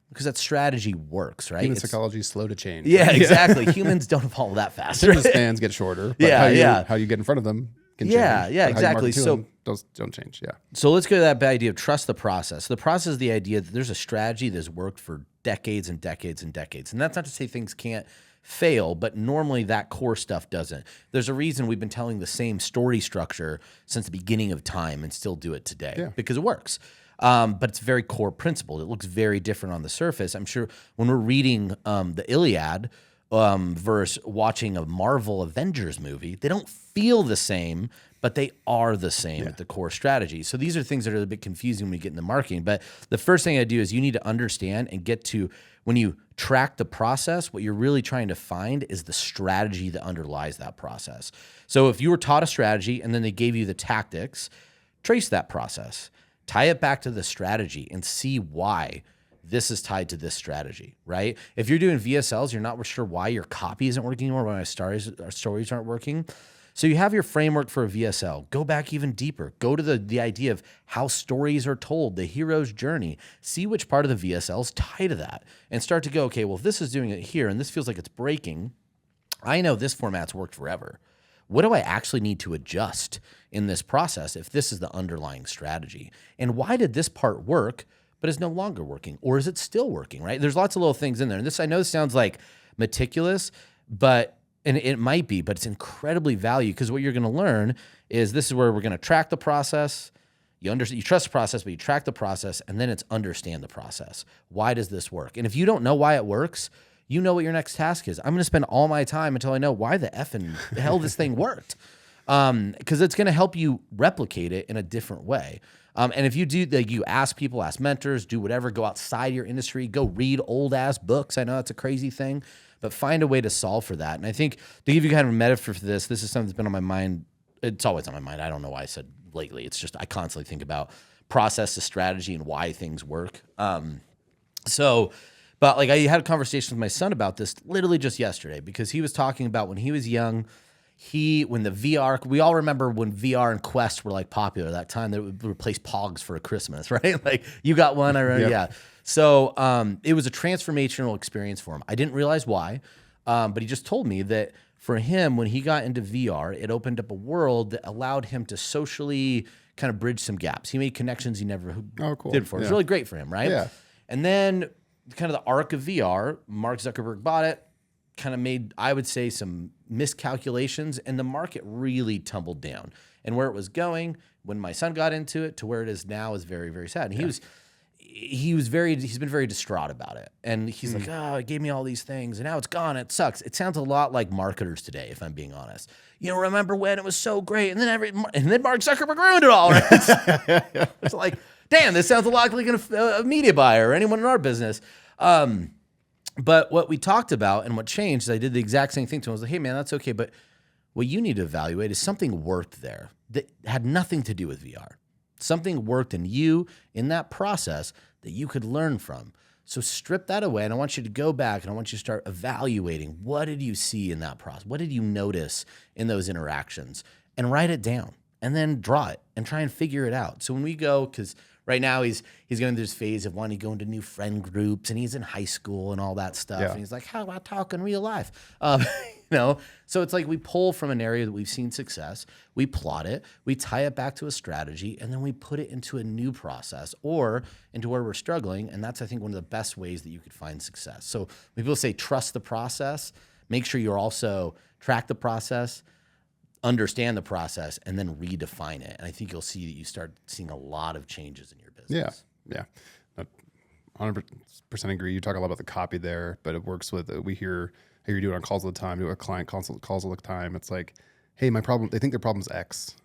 Speaker 2: Because that strategy works, right?
Speaker 1: Human psychology is slow to change.
Speaker 2: Yeah, exactly. Humans don't evolve that fast.
Speaker 1: Attention spans get shorter. But how you get in front of them can change.
Speaker 2: Yeah,
Speaker 1: But
Speaker 2: exactly.
Speaker 1: How you market to them don't change. Yeah.
Speaker 2: So let's go to that idea of trust the process. The process is the idea that there's a strategy that's worked for decades and decades and decades. And that's not to say things can't fail, but normally that core stuff doesn't. There's a reason we've been telling the same story structure since the beginning of time and still do it today because it works. But it's very core principle. It looks very different on the surface. I'm sure when we're reading the Iliad versus watching a Marvel Avengers movie, they don't feel the same, but they are the same at the core strategy. So these are things that are a bit confusing when we get into marketing. But the first thing I do is you need to understand and get to, when you track the process, what you're really trying to find is the strategy that underlies that process. So if you were taught a strategy and then they gave you the tactics, trace that process, tie it back to the strategy and see why this is tied to this strategy, right? If you're doing VSLs, you're not sure why your copy isn't working anymore, why our stories aren't working. So you have your framework for a VSL. Go back even deeper. Go to the idea of how stories are told, the hero's journey. See which part of the VSLs tie to that and start to go, okay, well, if this is doing it here and this feels like it's breaking, I know this format's worked forever. What do I actually need to adjust in this process if this is the underlying strategy? And why did this part work but is no longer working? Or is it still working, right? There's lots of little things in there. And this, I know this sounds like meticulous, and it might be, but it's incredibly valuable because what you're going to learn is this is where we're going to track the process. You trust the process, but you track the process, and then it's understand the process. Why does this work? And if you don't know why it works, you know what your next task is. I'm going to spend all my time until I know why the hell this thing worked. Because it's going to help you replicate it in a different way. And if you do, you ask people, ask mentors, do whatever, go outside your industry, go read old ass books. I know that's a crazy thing, but find a way to solve for that. And I think to give you kind of a metaphor for this is something that's been on my mind. It's always on my mind. I don't know why I said lately. It's just I constantly think about process to strategy and why things work. But like I had a conversation with my son about this literally just yesterday because he was talking about when he was young, when the VR, we all remember when VR and Quest were like popular that time that would replace Pogs for a Christmas, right? Like you got one, I remember, yeah. So it was a transformational experience for him. I didn't realize why, but he just told me that for him, when he got into VR, it opened up a world that allowed him to socially kind of bridge some gaps. He made connections he never did before. It was really great for him, right? Yeah. And then kind of the arc of VR, Mark Zuckerberg bought it, kind of made, I would say, some miscalculations, and the market really tumbled down. And where it was going when my son got into it to where it is now is very, very sad. And he's been very distraught about it. And he's like, oh, it gave me all these things and now it's gone. It sucks. It sounds a lot like marketers today, if I'm being honest. You know, remember when it was so great and then Mark Zuckerberg ruined it all, right? It's like, damn, this sounds a lot like a media buyer or anyone in our business. But what we talked about and what changed is I did the exact same thing to him. I was like, hey, man, that's okay. But what you need to evaluate is something worked there that had nothing to do with VR. Something worked in you in that process that you could learn from. So strip that away, and I want you to go back, and I want you to start evaluating what did you see in that process? What did you notice in those interactions? And write it down, and then draw it, and try and figure it out. So when we go, because right now he's going through this phase of wanting to go into new friend groups, and he's in high school and all that stuff. Yeah. And he's like, how do I talk in real life? So it's like we pull from an area that we've seen success, we plot it, we tie it back to a strategy, and then we put it into a new process or into where we're struggling. And that's, I think, one of the best ways that you could find success. So when people say trust the process, make sure you're also track the process, understand the process, and then redefine it. And I think you'll see that you start seeing a lot of changes in your business.
Speaker 1: Yeah. 100% agree. You talk a lot about the copy there, but it works with, we hear how you're doing on calls all the time, do a client calls all the time. It's like, hey, my problem, they think their problem's X.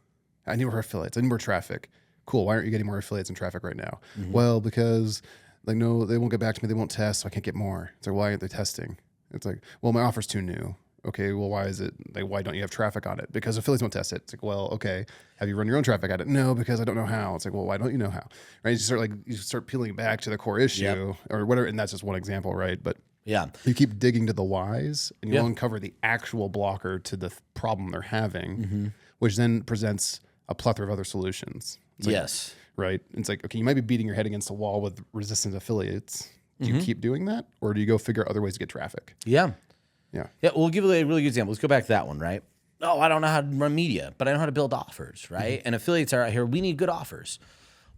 Speaker 1: I need more affiliates. I need more traffic. Cool. Why aren't you getting more affiliates and traffic right now? Mm-hmm. Well, because like, no, they won't get back to me. They won't test. So I can't get more. It's like, why aren't they testing? It's like, well, my offer's too new. Okay, well, why is it, like, why don't you have traffic on it? Because affiliates won't test it. It's like, well, okay, have you run your own traffic at it? No, because I don't know how. It's like, well, why don't you know how? Right? You start peeling back to the core issue or whatever, and that's just one example, right? But
Speaker 2: Yeah.
Speaker 1: You keep digging to the whys, and you'll uncover the actual blocker to the problem they're having, which then presents a plethora of other solutions. It's like,
Speaker 2: Yes.
Speaker 1: right? It's like, okay, you might be beating your head against a wall with resistant affiliates. Do you keep doing that, or do you go figure out other ways to get traffic?
Speaker 2: Yeah.
Speaker 1: Yeah.
Speaker 2: Yeah. We'll give you a really good example. Let's go back to that one, right? Oh, I don't know how to run media, but I know how to build offers, right? And affiliates are out here. We need good offers.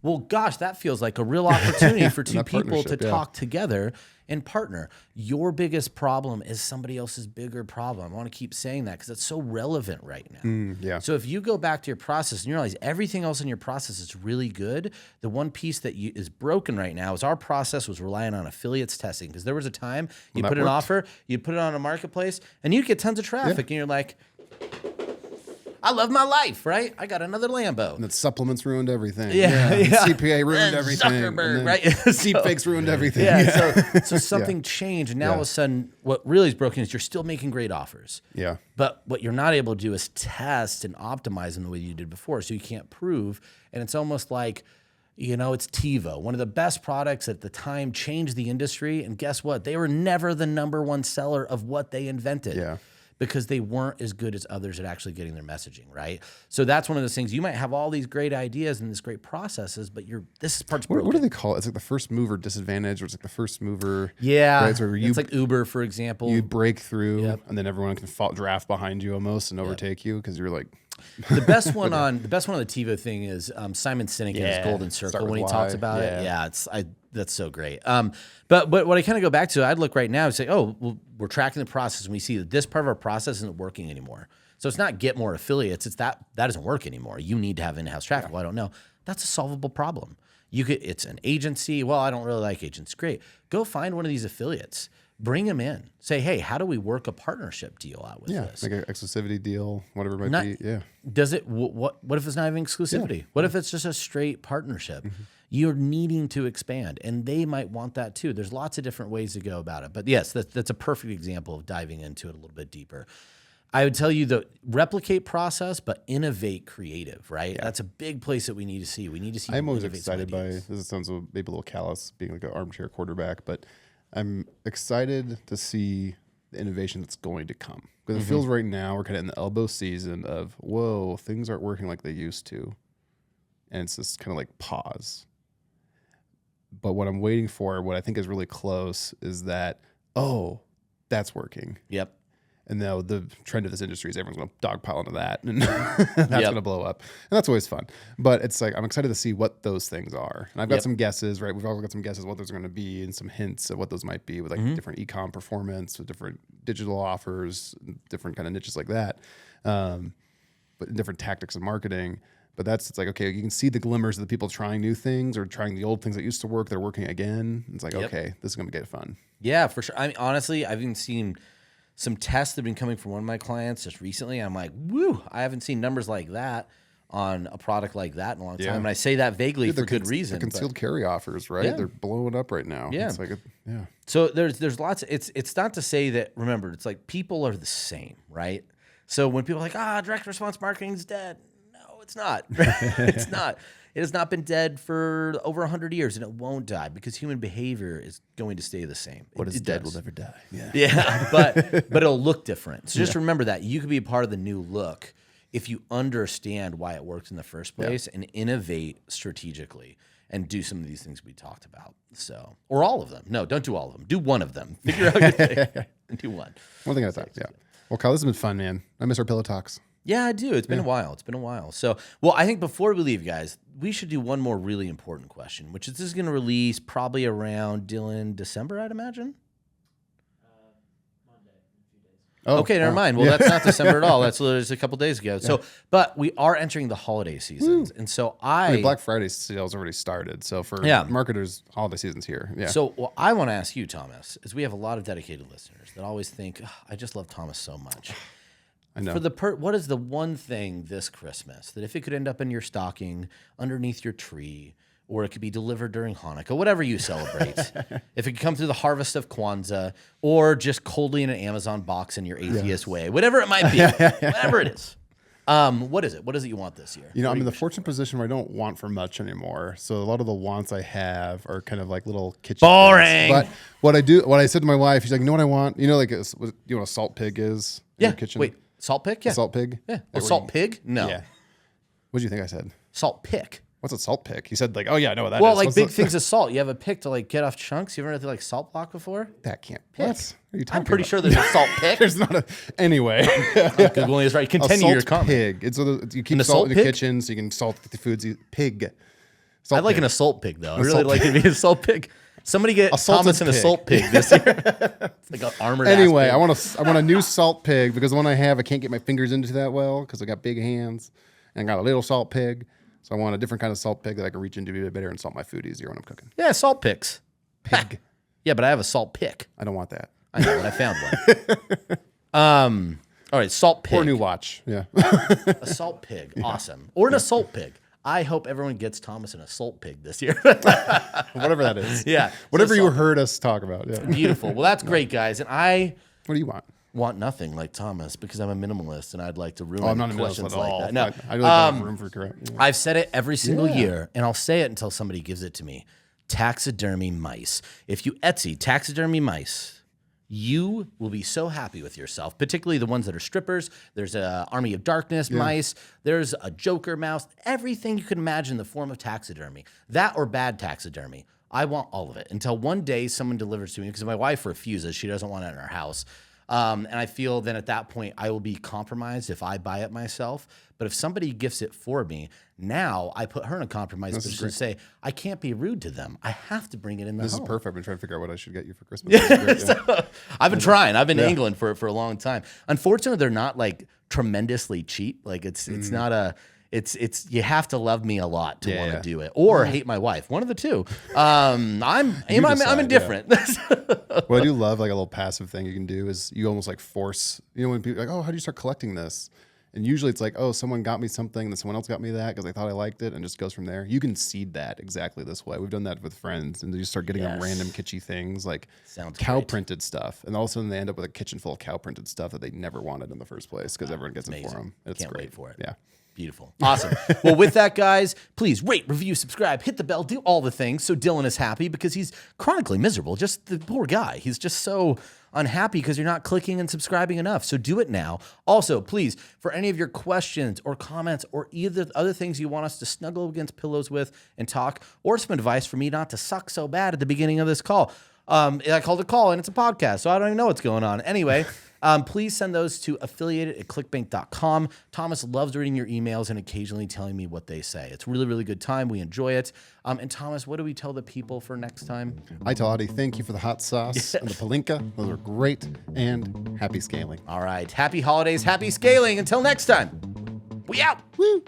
Speaker 2: Well, gosh, that feels like a real opportunity for two people to talk together and partner. Your biggest problem is somebody else's bigger problem. I want to keep saying that because it's so relevant right now.
Speaker 1: Yeah.
Speaker 2: So if you go back to your process and you realize everything else in your process is really good, the one piece that is broken right now is our process was relying on affiliates testing, because there was a time you put an offer, you put it on a marketplace, and you'd get tons of traffic, and you're like, I love my life, right? I got another Lambo.
Speaker 1: And the supplements ruined everything.
Speaker 2: Yeah.
Speaker 1: CPA ruined everything.
Speaker 2: Zuckerberg, right?
Speaker 1: Deepfakes ruined everything.
Speaker 2: Yeah. So something changed, and now all of a sudden, what really is broken is you're still making great offers.
Speaker 1: Yeah.
Speaker 2: But what you're not able to do is test and optimize them the way you did before, so you can't prove. And it's almost like, it's TiVo, one of the best products at the time, changed the industry. And guess what? They were never the number one seller of what they invented.
Speaker 1: Yeah.
Speaker 2: Because they weren't as good as others at actually getting their messaging, right? So that's one of those things. You might have all these great ideas and these great processes, but this part's broken.
Speaker 1: What do they call it? It's like the first mover disadvantage, or it's like the first mover.
Speaker 2: Yeah,
Speaker 1: right? So
Speaker 2: it's like Uber, for example.
Speaker 1: You break through, and then everyone can draft behind you almost and overtake you because you're like.
Speaker 2: The best one on the TiVo thing is Simon Sinek in his Golden Circle when he talks about it. Yeah, that's so great. But what I kind of go back to, I'd look right now and say, well, we're tracking the process, and we see that this part of our process isn't working anymore. So it's not get more affiliates. It's that doesn't work anymore. You need to have in-house traffic. Well, I don't know. That's a solvable problem. It's an agency. Well, I don't really like agents. Great. Go find one of these affiliates. Bring them in. Say, hey, how do we work a partnership deal out with this?
Speaker 1: Like an exclusivity deal, whatever it might be. Yeah.
Speaker 2: Does it? What if it's not even exclusivity? What if it's just a straight partnership? You're needing to expand, and they might want that too. There's lots of different ways to go about it. But yes, that's a perfect example of diving into it a little bit deeper. I would tell you the replicate process, but innovate creative, right? Yeah. That's a big place that we need to see. We need to see.
Speaker 1: I'm always excited by this. Sounds maybe a little callous, being like an armchair quarterback, but I'm excited to see the innovation that's going to come, because it feels right now we're kind of in the elbow season of, whoa, things aren't working like they used to, and it's just kind of like pause. But what I'm waiting for, what I think is really close, is that, that's working.
Speaker 2: Yep.
Speaker 1: And now the trend of this industry is everyone's going to dogpile into that, and that's going to blow up. And that's always fun. But it's like, I'm excited to see what those things are. And I've got some guesses, right? We've all got some guesses what those are going to be, and some hints of what those might be, with like different e-com performance, with different digital offers, different kind of niches like that, but different tactics of marketing. But it's like, okay, you can see the glimmers of the people trying new things or trying the old things that used to work. They're working again. It's like, okay, this is going to get fun.
Speaker 2: Yeah, for sure. I mean, honestly, I've even seen some tests that have been coming from one of my clients just recently. I'm like, woo, I haven't seen numbers like that on a product like that in a long time. And I say that vaguely for good reason.
Speaker 1: The concealed carry offers, right? Yeah. They're blowing up right now.
Speaker 2: Yeah.
Speaker 1: It's like,
Speaker 2: So there's lots. It's not to say that, remember, it's like people are the same, right? So when people are like, direct response marketing is dead. No, it's not. It's not. It has not been dead for over 100 years, and it won't die, because human behavior is going to stay the same.
Speaker 1: What is dead will never die.
Speaker 2: Yeah, but it'll look different. So just remember that. You could be a part of the new look if you understand why it worked in the first place and innovate strategically and do some of these things we talked about. So, or all of them. No, don't do all of them. Do one of them. Figure out your thing and do one.
Speaker 1: One thing at a time. Yeah. Well, Kyle, this has been fun, man. I miss our pillow talks.
Speaker 2: Yeah, I do. It's been a while. It's been a while. So, well, I think before we leave, guys, we should do one more really important question, which is, this is going to release probably around, Dylan, December, I'd imagine?
Speaker 3: Monday, in a few days.
Speaker 1: Oh,
Speaker 2: okay, never mind. Well, that's not December at all. That's literally just a couple days ago. So, but we are entering the holiday seasons. And so
Speaker 1: Black Friday sales already started. So for marketers, holiday season's here. Yeah.
Speaker 2: So what I want to ask you, Thomas, is we have a lot of dedicated listeners that always think, I just love Thomas so much.
Speaker 1: I know.
Speaker 2: What is the one thing this Christmas that if it could end up in your stocking, underneath your tree, or it could be delivered during Hanukkah, whatever you celebrate, if it could come through the harvest of Kwanzaa, or just coldly in an Amazon box in your atheist way, whatever it might be, whatever it is, What is it? What is it you want this year?
Speaker 1: You know,
Speaker 2: What
Speaker 1: I'm
Speaker 2: do
Speaker 1: in the
Speaker 2: you-
Speaker 1: fortunate position where I don't want for much anymore. So a lot of the wants I have are kind of like little kitchen
Speaker 2: Boring.
Speaker 1: things. But what I said to my wife, she's like, you know what I want? You know, like, what a salt pig is in
Speaker 2: Yeah.
Speaker 1: your kitchen?
Speaker 2: Wait, salt pick? Yeah.
Speaker 1: A salt pig?
Speaker 2: Yeah.
Speaker 1: Like
Speaker 2: Oh,
Speaker 1: where
Speaker 2: salt pig? No.
Speaker 1: Yeah. What do you think I said?
Speaker 2: Salt pick.
Speaker 1: What's a salt pick? He said like, oh yeah, I know what that is.
Speaker 2: Well, like
Speaker 1: What's
Speaker 2: big
Speaker 1: the-
Speaker 2: thing of salt. You have a pick to like get off chunks. You ever had to like salt block before?
Speaker 1: That can't.
Speaker 2: Pick.
Speaker 1: What are you talking
Speaker 2: I'm pretty
Speaker 1: about?
Speaker 2: sure there's a salt pick.
Speaker 1: There's not a. Anyway,
Speaker 2: Googling is right.
Speaker 1: a
Speaker 2: Continue
Speaker 1: salt
Speaker 2: your comment.
Speaker 1: pig. It's you keep
Speaker 2: An
Speaker 1: salt
Speaker 2: assault
Speaker 1: in the
Speaker 2: pig?
Speaker 1: kitchen so you can salt the foods. Pig.
Speaker 2: I'd
Speaker 1: Salt
Speaker 2: like
Speaker 1: pig.
Speaker 2: an assault pig though. I really
Speaker 1: Assault
Speaker 2: like it to be an assault pig. Somebody get
Speaker 1: Assaulted
Speaker 2: Thomas an
Speaker 1: pig.
Speaker 2: assault pig this year. It's like an armored.
Speaker 1: Anyway,
Speaker 2: ass
Speaker 1: I want a new salt pig because the one I have I can't get my fingers into that well because I got big hands and I got a little salt pig. So I want a different kind of salt pig that I can reach into a bit better and salt my food easier when I'm cooking.
Speaker 2: Yeah, salt picks.
Speaker 1: Pig.
Speaker 2: Yeah, but I have a salt pick.
Speaker 1: I don't want that.
Speaker 2: I know, but I found one. All right, salt pig.
Speaker 1: Or a new watch. Yeah.
Speaker 2: A salt pig. Awesome. Or an assault pig. I hope everyone gets Thomas an assault pig this year.
Speaker 1: Whatever that is.
Speaker 2: Yeah.
Speaker 1: Whatever
Speaker 2: So
Speaker 1: you
Speaker 2: salt-
Speaker 1: heard us talk about. Yeah.
Speaker 2: Beautiful. Well, that's great, guys. And I
Speaker 1: What do you want?
Speaker 2: want nothing like Thomas because I'm a minimalist and I'd like to ruin
Speaker 1: Oh, I'm not a
Speaker 2: questions
Speaker 1: minimalist at all.
Speaker 2: like that. No.
Speaker 1: I really don't have room for correct. Yeah.
Speaker 2: I've said it every single
Speaker 1: Yeah.
Speaker 2: year, and I'll say it until somebody gives it to me. Taxidermy mice. If you Etsy taxidermy mice, you will be so happy with yourself, particularly the ones that are strippers. There's a Army of Darkness mice. There's a Joker mouse. Everything you can imagine in the form of taxidermy. That or bad taxidermy. I want all of it until one day someone delivers to me because my wife refuses. She doesn't want it in our house. And I feel then at that point, I will be compromised if I buy it myself. But if somebody gifts it for me, now I put her in a compromise position to say, I can't be rude to them. I have to bring it in the
Speaker 1: This
Speaker 2: home.
Speaker 1: is perfect. I've been trying to figure out what I should get you for Christmas. This is great, yeah.
Speaker 2: I've been trying. I've been angling for a long time. Unfortunately, they're not like tremendously cheap. Like it's not a. It's you have to love me a lot to want to
Speaker 1: yeah.
Speaker 2: do it or hate my wife. One of the two. I'm
Speaker 1: decide,
Speaker 2: indifferent.
Speaker 1: What I do love, like a little passive thing you can do is you almost like force, when people are like, oh, how do you start collecting this? And usually it's like, oh, someone got me something, then someone else got me that because they thought I liked it, and just goes from there. You can seed that exactly this way. We've done that with friends, and you start getting them
Speaker 2: Yes.
Speaker 1: random kitschy things like
Speaker 2: Sounds
Speaker 1: cow
Speaker 2: great.
Speaker 1: printed stuff, and all of a sudden they end up with a kitchen full of cow printed stuff that they never wanted in the first place because everyone gets it for
Speaker 2: amazing.
Speaker 1: them. It's
Speaker 2: Can't
Speaker 1: great.
Speaker 2: wait for it.
Speaker 1: Yeah.
Speaker 2: Beautiful. Awesome. Well, with that, guys, please rate, review, subscribe, hit the bell, do all the things so Dylan is happy because he's chronically miserable. Just the poor guy. He's just so unhappy because you're not clicking and subscribing enough. So do it now. Also, please, for any of your questions or comments or either other things you want us to snuggle against pillows with and talk, or some advice for me not to suck so bad at the beginning of this call. I called a call and it's a podcast, so I don't even know what's going on. Anyway, please send those to affiliated@clickbank.com. Thomas loves reading your emails and occasionally telling me what they say. It's really, really good time. We enjoy it. And Thomas, what do we tell the people for next time?
Speaker 1: I tell Audie, thank you for the hot sauce and the palinka. Those are great, and happy scaling.
Speaker 2: All right. Happy holidays. Happy scaling. Until next time. We out.
Speaker 1: Woo!